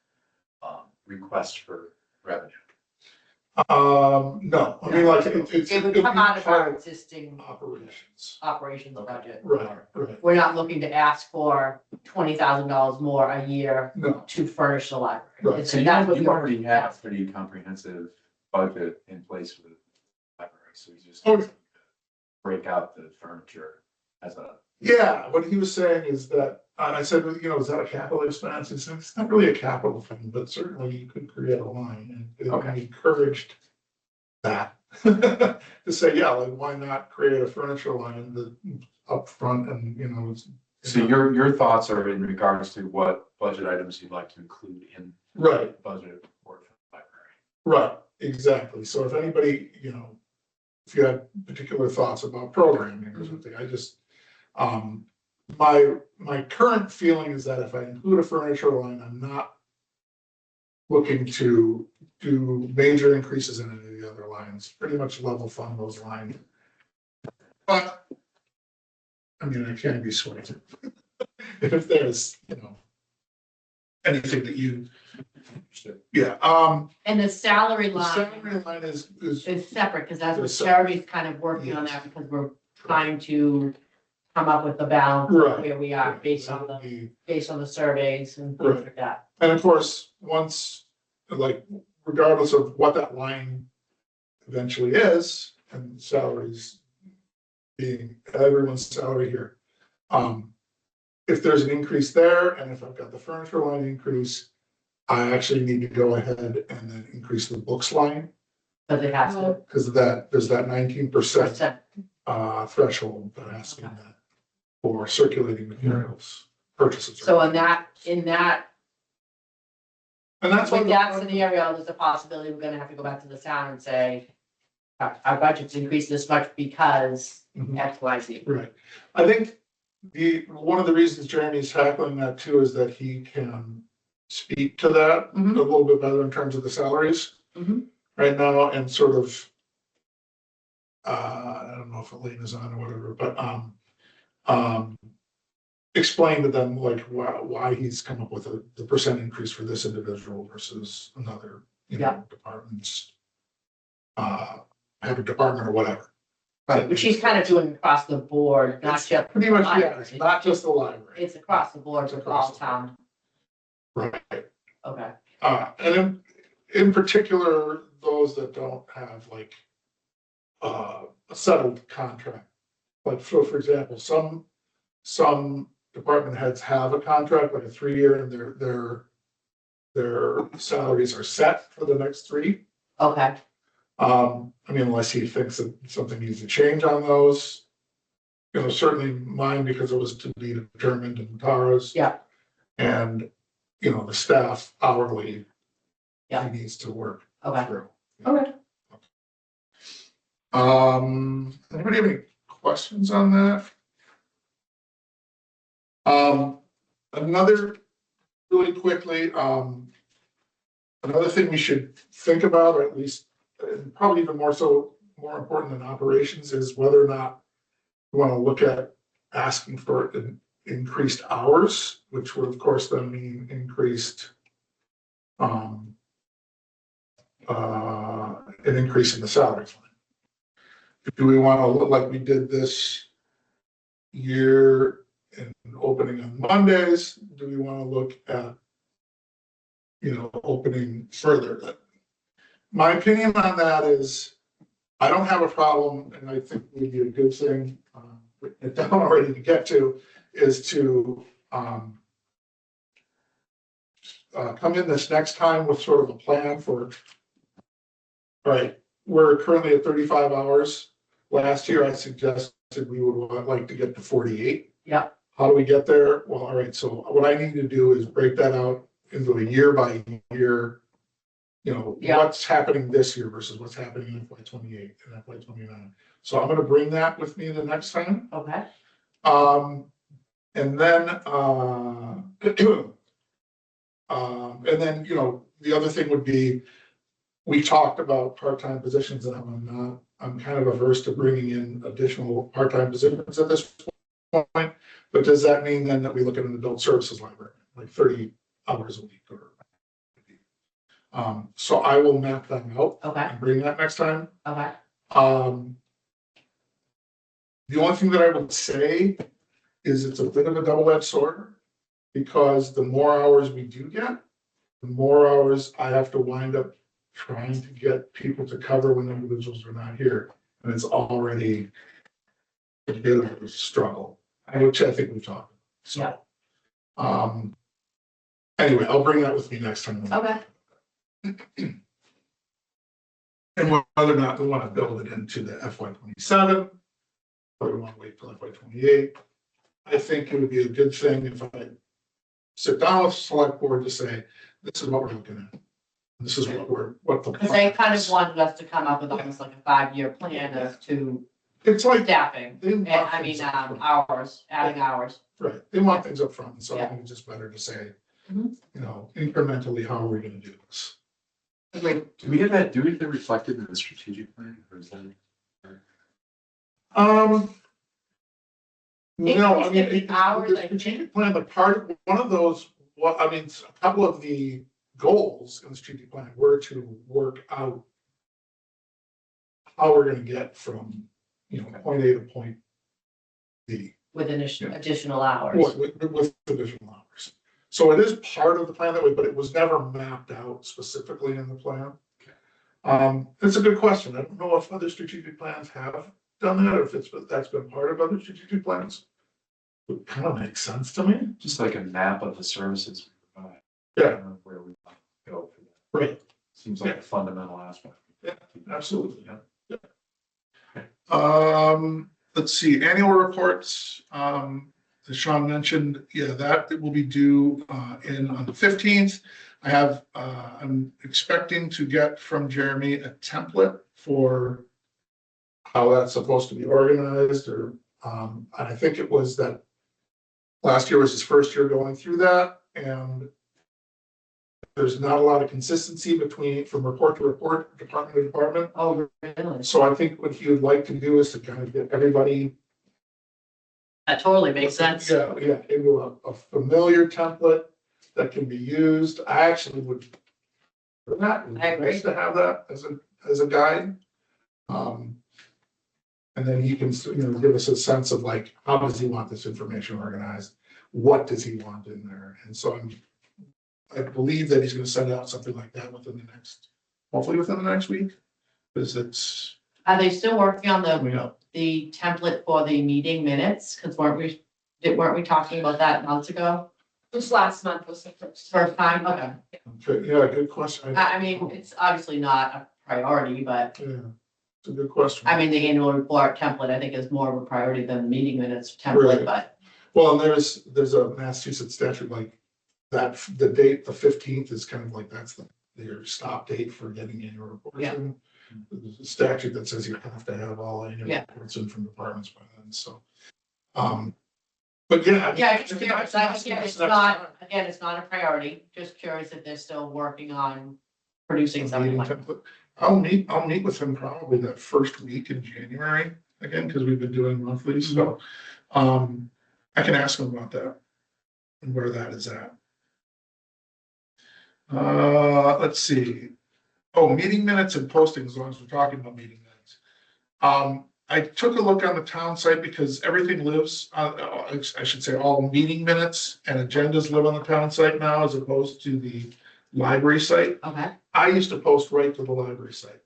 request for revenue. No, I mean, like, it's. It would it'd come be out of our part of existing Operations, budget. right, right, We're not looking to ask for $20,000 more a year no, to furnish the library. Right. It's- So you that's what you we're already have a asking. pretty comprehensive budget in place for the library, so you just Okay. break out the furniture as a. yeah, what he was saying is that, and I said, you know, is that a capital expense? He said, it's not really a capital thing, but certainly you could create a line, and Okay. he encouraged that. To say, yeah, like, why not create a furniture line that up front and, you know, it's. So your thoughts are in regards to what budget items you'd like to include in Right, budget report for the library. right, exactly, so if anybody, you know, if you had particular thoughts about programming or something, I just, my current feeling is that if I include a furniture line, I'm not looking to do major increases in any of the other lines, pretty much level fund those lines. But, I mean, I can't be swayed. If there's, you know, anything that you, yeah, And the salary the line salary line is, is separate, because that's what Is separate. Jeremy's kind of working on that, because we're trying to come up with the balance Right. of where we are based on the surveys and things Right. like that. and of course, once, like, regardless of what that line eventually is, and salaries being everyone's salary here. If there's an increase there, and if I've got the furniture line increase, I actually need to go ahead and then increase the books line, But it has to. because of that, there's that 19% threshold, but asking that for circulating materials purchases. So in that, And that's with what that scenario, there's a possibility we're gonna have to go back to the town and say, our budget's increased this much because Mhm. X, Y, Z. Right, I think one of the reasons Jeremy's tackling that too is that he can speak to that a Mhm. little bit better in terms of the salaries. Mhm. Right now, and sort of, I don't know if Elaine is on or whatever, but, explain to them like why he's come up with the percent increase for this individual versus another, you know, departments. Have a department or whatever. Which he's kind of doing across the board, not It's just. pretty much, the yeah, library. it's not just the library. It's across the board It's with across all the town. Right. Okay. And in particular, those that don't have like a settled contract. Like, so for example, some department heads have a contract, like a 3-year, and their salaries are set for the next 3. Okay. I mean, unless he thinks that something needs to change on those. You know, certainly mine, because it was to be determined, in Tara's. Yeah. And, you know, the staff hourly. Yeah. He needs to work Okay. through. Okay. Anybody have any questions on that? Another, really quickly, another thing we should think about, or at least, and probably even more important than operations, is whether or not we want to look at asking for increased hours, which would of course then mean increased, an increase in the salary line. Do we want to look like we did this year and opening on Mondays? Do we want to look at, you know, opening further? My opinion on that is, I don't have a problem, and I think would be a good thing, if I'm already to get to, is to come in this next time with sort of a plan for, all right, we're currently at 35 hours. Last year, I suggested we would like to get to 48. Yeah. How do we get there? Well, all right, so what I need to do is break that out into a year by year, you know, Yeah. what's happening this year versus what's happening in FY28 and FY29. So I'm gonna bring that with me the next time. Okay. And then, And then, the other thing would be, we talked about part-time positions, and I'm kind of averse to bringing in additional part-time positions at this point. But does that mean then that we look at an adult services library, like 30 hours a week or? So I will map that out Okay, and bring that next time. okay, The only thing that I would say is it's a bit of a double-edged sword, because the more hours we do get, the more hours I have to wind up trying to get people to cover when individuals are not here. And it's already a bit of a struggle, which I think we've talked about. So, anyway, I'll bring that with me next time. okay. And whether or not we want to build it into the FY27, or we want to wait till FY28. I think it would be a good thing if I sit down with the select board to say, this is what we're looking at. This is what the. Because they kind of wanted us to come up with almost like a 5-year plan as to It's like, staffing, they want I mean, things up front. hours, adding hours. Right, they want things up front, so I Yeah. think it's just better to say, Mhm. incrementally, how are we gonna do this? Agreed. Do we have that reflected in the strategic plan, or is that? No, I mean, The hours, the I strategic plan, one of those, a couple of the goals in the strategic plan were to work out how we're gonna get from, point A to point B. with additional hours. With additional hours. So it is part of the plan that way, but it was never mapped out specifically in the plan. It's a good question. I don't know if other strategic plans have done that, or if that's been part of other strategic plans. It kind of makes sense to me. Just like a map of the services we provide. Yeah. Where we want to go for that. Right. Seems like a fundamental aspect. Yeah, absolutely. Yeah. Let's see, annual reports, as Sean mentioned, that will be due on the 15th. I'm expecting to get from Jeremy a template for how that's supposed to be organized, or and I think it was that last year was his first year going through that, and there's not a lot of consistency from report to report, department to department. Oh, really? So I think what he would like to do is to kind of get everybody. That totally makes sense. Yeah, into a familiar template that can be used. I actually would. For that, it would be nice to have that as a guide. And then he can, give us a sense of like, how does he want this information organized? What does he want in there? And so I believe that he's gonna send out something like that hopefully within the next week. Because Are they still working on we know. the template for the meeting minutes? Because weren't we talking about that months ago? This last month was the first. First time, okay. Okay, yeah, good question. I mean, it's obviously not a priority, but Yeah, it's a good question. I mean, the annual report template, I think, is more of a priority than the meeting minutes template, Right. but Well, and there's a Massachusetts statute like that, the date, the 15th is kind of like, that's your stop date for getting annual reports. Yeah. in. There's a statute that says you have to have all annual Yeah. reports in from departments by then, so. But yeah. yeah, just curious. Again, it's not a priority. Just curious if they're still working on producing something like. I'll meet with him probably that first week in January again, because we've been doing monthly, so. I can ask him about that and where that is at. Let's see. Oh, meeting minutes and postings, as long as we're talking about meeting minutes. I took a look on the town site because everything lives, I should say all meeting minutes and agendas live on the town site now as opposed to the library site. Okay, I used to post right to the library site.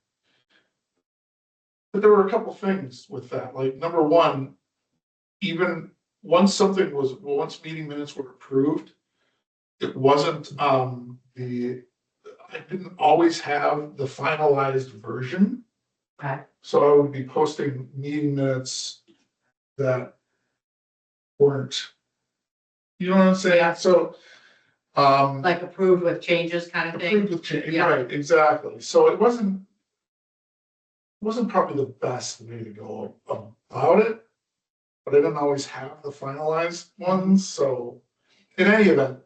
But there were a couple things with that, like number one, even once meeting minutes were approved, it wasn't, I didn't always have the finalized version. okay. So I would be posting meeting minutes that weren't, you know what I'm saying? Yeah. So, Like approved with changes kind of thing? approved with change, Yeah. right, exactly. So it wasn't probably the best way to go about it, but I didn't always have the finalized ones, so in any event,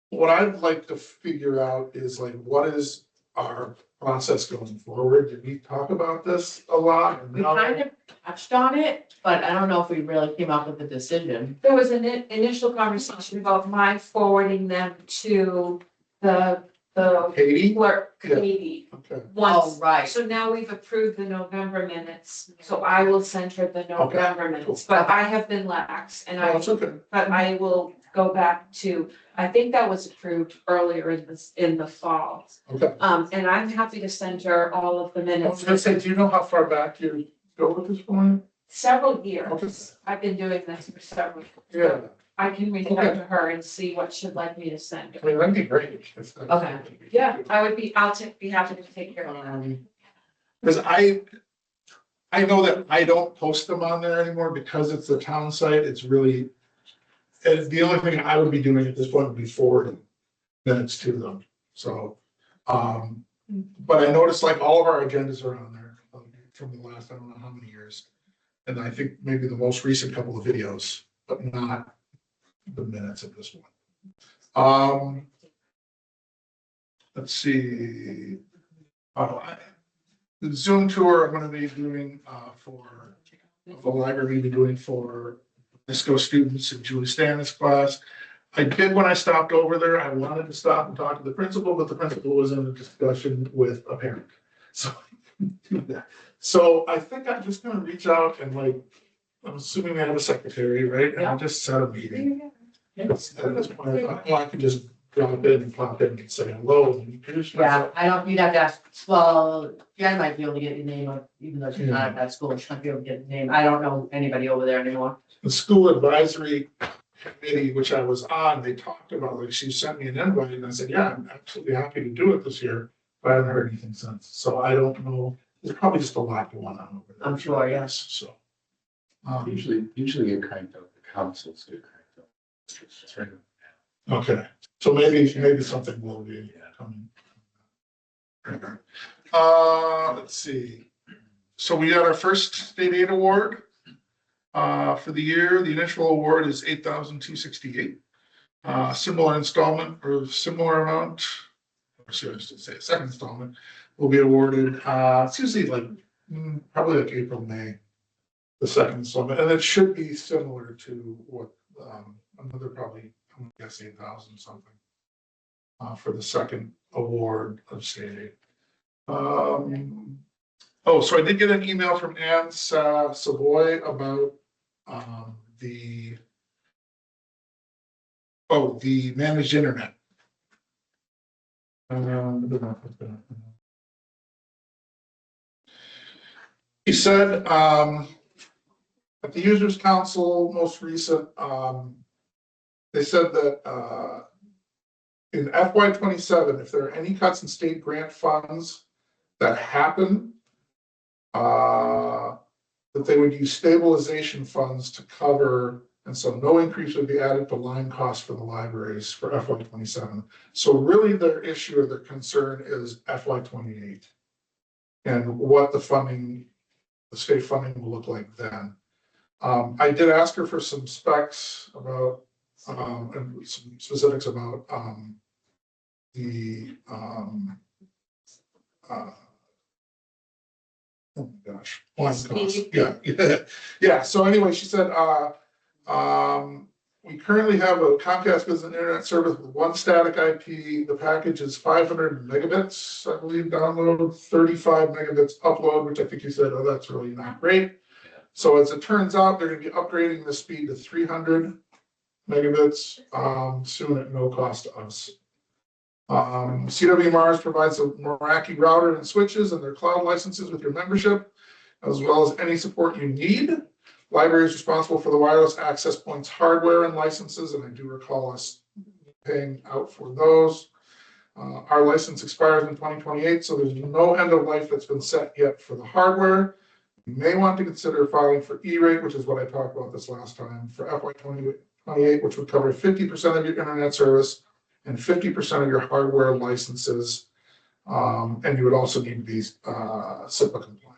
what I'd like to figure out is like, what is our process going forward? Did we talk about this a lot? We kind of touched on it, but I don't know if we really came up with a decision. There was an initial conversation about my forwarding them to the Katie? clerk, Yeah. Katie, Okay, Oh, once. right. So now we've approved the November minutes, so I will send her the November minutes, but I have been lax and no, it's okay. but I will go back to, I think that was approved earlier in the fall. Okay. And I'm happy to send her all of the I minutes. was gonna say, do you know how far back you go with this one? Several years, Okay. I've been doing this for several. Yeah, I can reach out to her and see what she'd like me to send I her. mean, that'd be great. Okay. Yeah, I would be, be happy to take care of that. Because I know that I don't post them on there anymore because it's the town site, it's really, and the only thing I would be doing at this point would be forwarding minutes to them, so. But I noticed like all of our agendas are on there from the last, I don't know how many years. And I think maybe the most recent couple of videos, but not the minutes of this one. Let's see. The Zoom tour I'm gonna be doing for the library, be doing for NISCO students in Julie Stannis class. I did when I stopped over there, I wanted to stop and talk to the principal, but the principal was in a discussion with a parent. So I couldn't do that. So I think I'm just gonna reach out and like, I'm assuming they have a secretary, right? And I'll just set a meeting. At this point, I thought, well, I could just drop in and pop in and say hello and introduce Yeah, myself. I don't, you'd have to ask, well, Jen might be able to get your name, even though she's not at that school, she might be able to get your name. I don't know anybody over there anymore. The school advisory committee, which I was on, they talked about, like, she sent me an invite and I said, yeah, I'm absolutely happy to do it this year. But I haven't heard anything since, so I don't know, there's probably just a lot going on over there. I'm sure, yes. So. Usually get cranked up, the councils get cranked up. That's right. Okay, so maybe something will be coming. Let's see. So we got our first state aid award for the year. The initial award is $8,268. Similar installment or similar amount, or seriously say a second installment will be awarded. It's usually like probably like April, May, the second installment, and it should be similar to what another probably, I'm guessing 8,000 something for the second award of state aid. Oh, so I did get an email from Anne Savoy about the managed internet. He said at the Users Council most recent, they said that in FY27, if there are any cuts in state grant funds that happen, that they would use stabilization funds to cover, and so no increase would be added to line costs for the libraries for FY27. So really their issue or their concern is FY28 and what the funding, the state funding will look like then. I did ask her for some specs about and some specifics about oh my gosh, line costs. Yeah. So anyway, she said we currently have a Comcast business internet service with one static IP. The package is 500 megabits, I believe, download, 35 megabits upload, which I think you said, oh, that's really not great. So as it turns out, they're going to be upgrading the speed to 300 megabits soon at no cost to us. CW Mars provides a Meraki router and switches and their cloud licenses with your membership, as well as any support you need. Library is responsible for the wireless access points hardware and licenses, and I do recall us paying out for those. Our license expires in 2028, so there's no end of life that's been set yet for the hardware. You may want to consider filing for E-rate, which is what I talked about this last time, for FY 2028, which would cover 50% of your internet service and 50% of your hardware licenses. And you would also need to be SIPA compliant.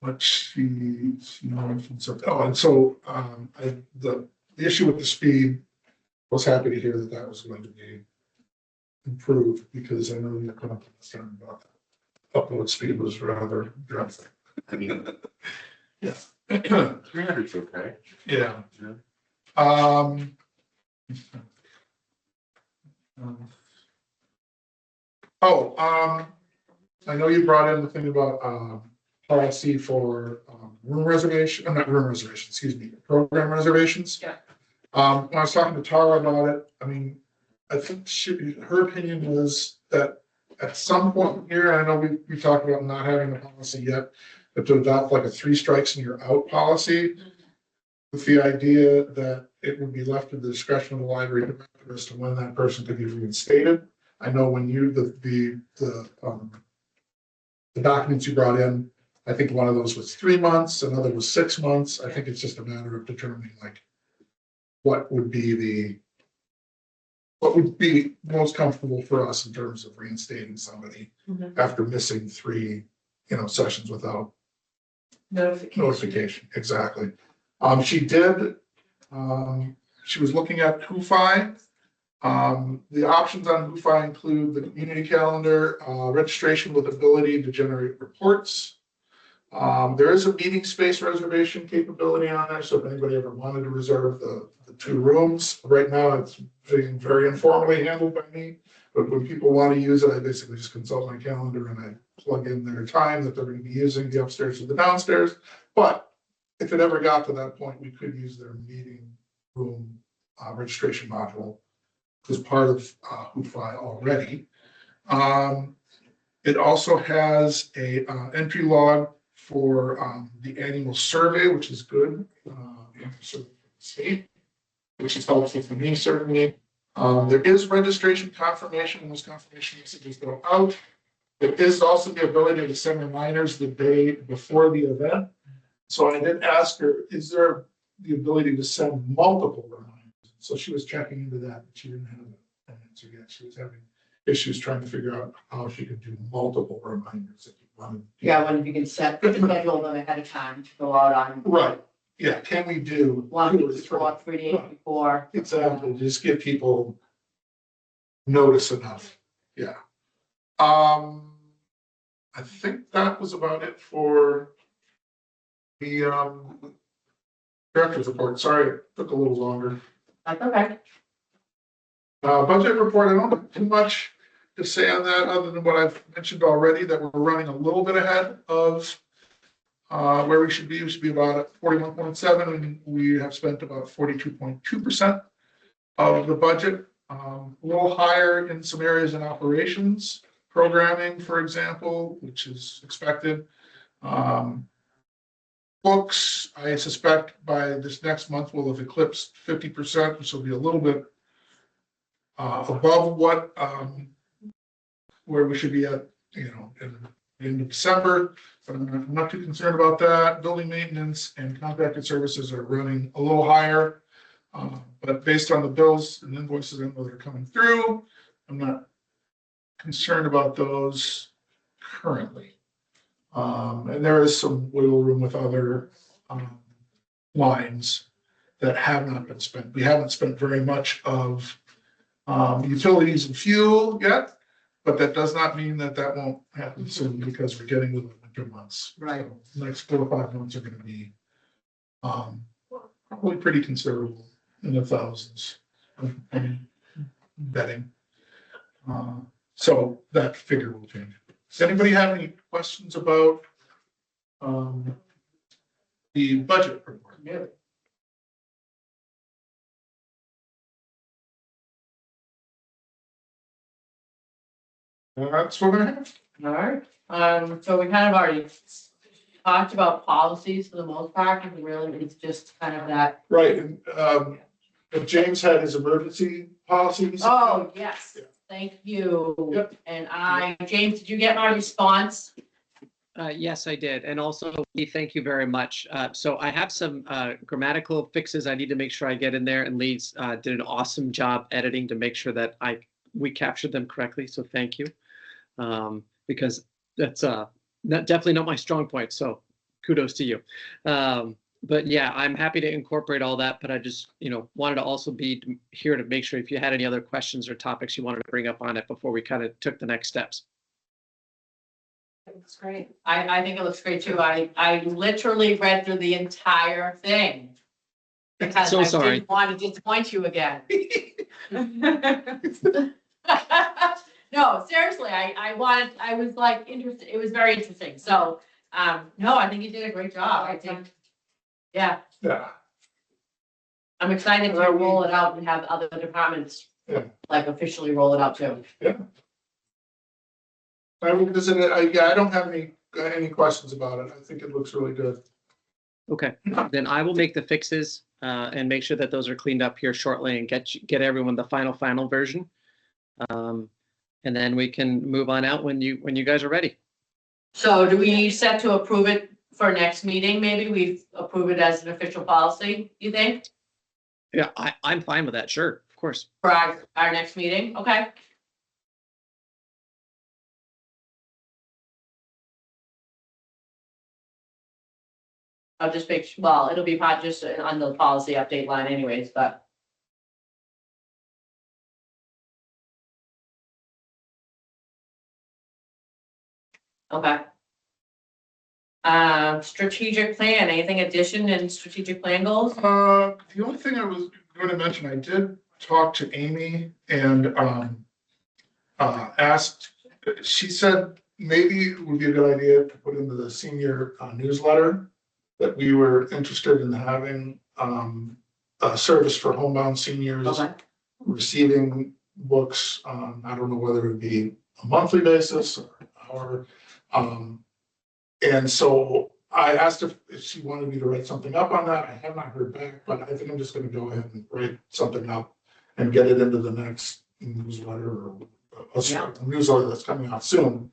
Let's see. Oh, and so the the issue with the speed, was happy to hear that that was going to be improved, because I know you're concerned about that. Upload speed was rather dreadful. I mean, Yeah. 300's okay. Yeah. Yeah. Um. I know you brought in the thing about, policy for, room reservation, not room reservation, excuse me, program reservations. Yeah. When I was talking to Tara about it, I mean, I think her opinion was that at some point here, I know we talked about not having a policy yet, but to adopt like a 3 strikes and you're out policy, with the idea that it would be left to the discretion of the library director as to when that person could be reinstated. I know when you, the documents you brought in, I think one of those was 3 months, another was 6 months. I think it's just a matter of determining like what would be most comfortable for us in terms of reinstating somebody after missing 3, sessions without notification. Exactly. She did, she was looking at Who-Fi. The options on Who-Fi include the community calendar, registration with ability to generate reports. There is a meeting space reservation capability on there, so if anybody ever wanted to reserve the 2 rooms, right now it's being very informally handled by me. But when people want to use it, I basically just consult my calendar and I plug in their time that they're going to be using the upstairs or the downstairs. But if it ever got to that point, we could use their meeting room registration module as part of Who-Fi already. It also has a entry log for the annual survey, which is good. State, which is helpful for me certainly. There is registration confirmation. Those confirmation messages go out. There is also the ability to send reminders the day before the event. So I did ask her, is there the ability to send multiple reminders? So she was checking into that, but she didn't have an answer yet. She was having issues trying to figure out how she could do multiple reminders if you wanted. Yeah, I wonder if you can schedule them ahead of time to go out on. Right. Yeah, can we do 1 2 or week 3? before, 3 days before. Exactly, just give people notice enough. Yeah. I think that was about it for the director's report. Sorry, it took a little longer. That's okay. Budget report, I don't have too much to say on that, other than what I've mentioned already, that we're running a little bit ahead of where we should be. We should be about 41.7, and we have spent about 42.2% of the budget. A little higher in some areas in operations, programming, for example, which is expected. Books, I suspect by this next month will have eclipsed 50%, which will be a little bit above what where we should be at, in the end of December. But I'm not too concerned about that. Building maintenance and contracted services are running a little higher. But based on the bills and invoices that are coming through, I'm not concerned about those currently. And there is some wiggle room with other lines that have not been spent. We haven't spent very much of utilities and fuel yet, but that does not mean that that won't happen soon, because we're getting to the winter months. Right. So the next 4 or 5 months are going to be probably pretty considerable, in the thousands of betting. So that figure will change. Does anybody have any questions about the budget report? Yeah. That's what I have. All right, so we kind of already talked about policies for the most part, and really it's just kind of that. Right, and James had his emergency policies. Oh, yes, Yeah. thank you. Yep. And James, did you get my response? Yes, I did. And also, Lee, thank you very much. So I have some grammatical fixes I need to make sure I get in there, and Lee did an awesome job editing to make sure that we captured them correctly. So thank you, because that's definitely not my strong point. So kudos to you. But yeah, I'm happy to incorporate all that, but I just, wanted to also be here to make sure if you had any other questions or topics you wanted to bring up on it before we kind of took the next steps. That's great. I think it looks great too. I literally read through the entire thing. Because So I sorry. didn't want to disappoint you again. No, seriously, I was like interested, it was very interesting. So, no, I think you did a great job. I think, yeah, Yeah. I'm excited to roll it out and have other departments Yeah. like officially roll it out too. I mean, I don't have any questions about it. I think it looks really good. Okay, then I will make the fixes and make sure that those are cleaned up here shortly and get everyone the final version. And then we can move on out when you guys are ready. So do we set to approve it for next meeting? Maybe we approve it as an official policy, you think? Yeah, I'm fine with that. Sure, of course. For our next meeting, okay? I'll just well, it'll be part just on the policy update line anyways, but. Okay. Strategic plan, anything addition in strategic plan goals? The only thing I was going to mention, I did talk to Amy and asked, she said maybe it would be a good idea to put into the senior newsletter that we were interested in having a service for homebound seniors Okay. receiving books. I don't know whether it would be a monthly basis or and so I asked if she wanted me to write something up on that. I have not heard back, but I think I'm just going to go ahead and write something up and get it into the next newsletter or a newsletter that's coming out soon.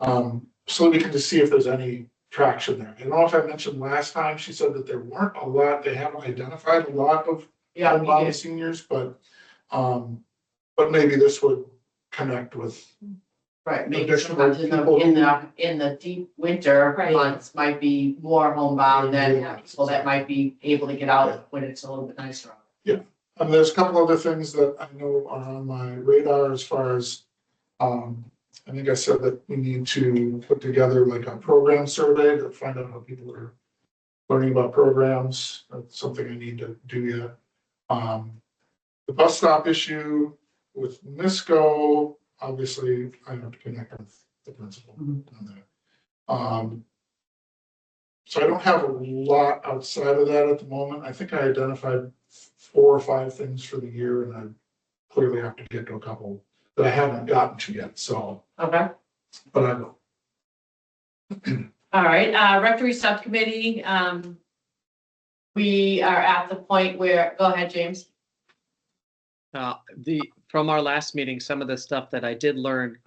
So we can just see if there's any traction there. I don't know if I mentioned last time, she said that there weren't a lot, they haven't identified a lot of homebound seniors, but maybe this would connect with. Right, maybe Additional sometimes people in the deep winter Right. months might be more homebound than Yeah. people that might be able to get out when it's a little bit nicer. And there's a couple other things that I know are on my radar as far as, I think I said that we need to put together like a program survey to find out how people are learning about programs. That's something I need to do yet. The bus stop issue with NISCO, obviously I have to connect with the principal on that. So I don't have a lot outside of that at the moment. I think I identified 4 or 5 things for the year, and I clearly have to get to a couple that I haven't gotten to yet, so, Okay, but I will. all right, rectory subcommittee, we are at the point where, go ahead, James. From our last meeting, some of the stuff that I did learn,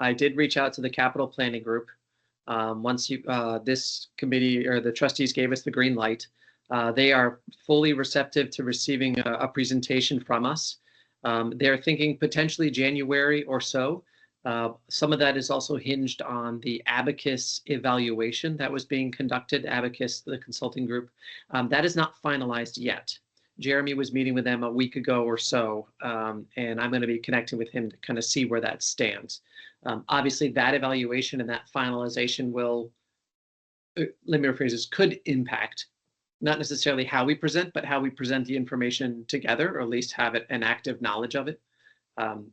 I did reach out to the capital planning group. Once this committee or the trustees gave us the green light, they are fully receptive to receiving a presentation from us. They're thinking potentially January or so. Some of that is also hinged on the Abacus evaluation that was being conducted, Abacus, the consulting group. That is not finalized yet. Jeremy was meeting with them a week ago or so, and I'm going to be connecting with him to kind of see where that stands. Obviously, that evaluation and that finalization will, let me rephrase this, could impact not necessarily how we present, but how we present the information together, or at least have an active knowledge of it.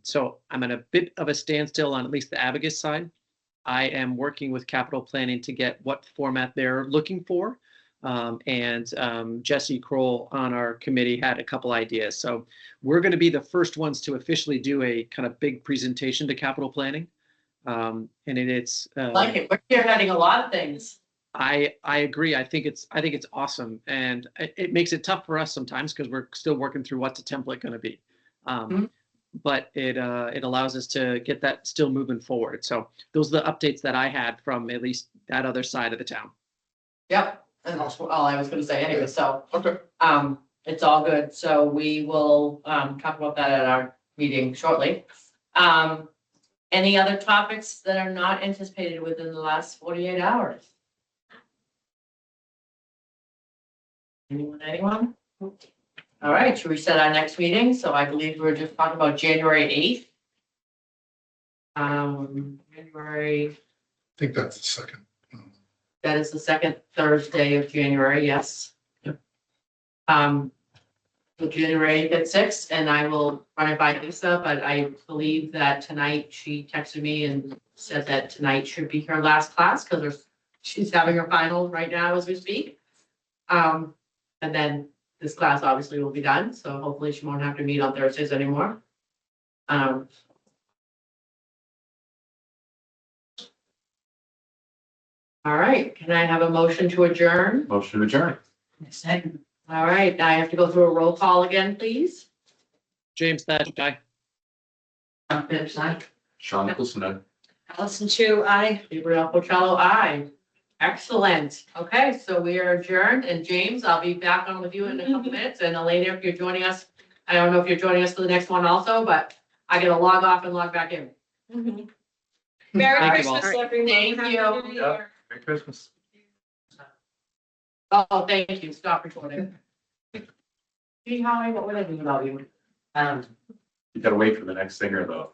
So I'm at a bit of a standstill on at least the Abacus side. I am working with capital planning to get what format they're looking for. Jesse Kroll on our committee had a couple ideas. So we're going to be the first ones to officially do a kind of big presentation to capital planning. And it's Like it, we're spearheading a lot of things. I agree. I think it's awesome, and it makes it tough for us sometimes because we're still working through what's the template going to be. But it allows us to get that still moving forward. So those are the updates that I had from at least that other side of the town. Yep, and that's all I was gonna say anyway, so, Okay. it's all good, so we will, talk about that at our meeting shortly. Any other topics that are not anticipated within the last 48 hours? Anyone? All right, should we set our next meeting? So I believe we're just talking about January 8th. January, I think that's the second. that is the second Thursday of January, yes. Yep. So January 8th at 6, and I will run it by Lisa, but I believe that tonight she texted me and said that tonight should be her last class because she's having her final right now as we speak. And then this class obviously will be done, so hopefully she won't have to meet on Thursdays anymore. All right, can I have a motion to adjourn? Motion to adjourn. Second. All right, now I have to go through a roll call again, please. James, that guy. Sean Nicholson, aye. Allison Chu, I. Gabriel Pocello, aye. Excellent. Okay, so we are adjourned, and James, I'll be back on with you in a couple minutes, and Elena, if you're joining us, I don't know if you're joining us for the next one also, but I gotta log off and log back in. Merry Thank you all. Christmas, everyone. Thank Happy you. New Year. Merry Christmas. Oh, thank you. Stop recording. Hey, Holly, what would I do without you? You gotta wait for the next singer though.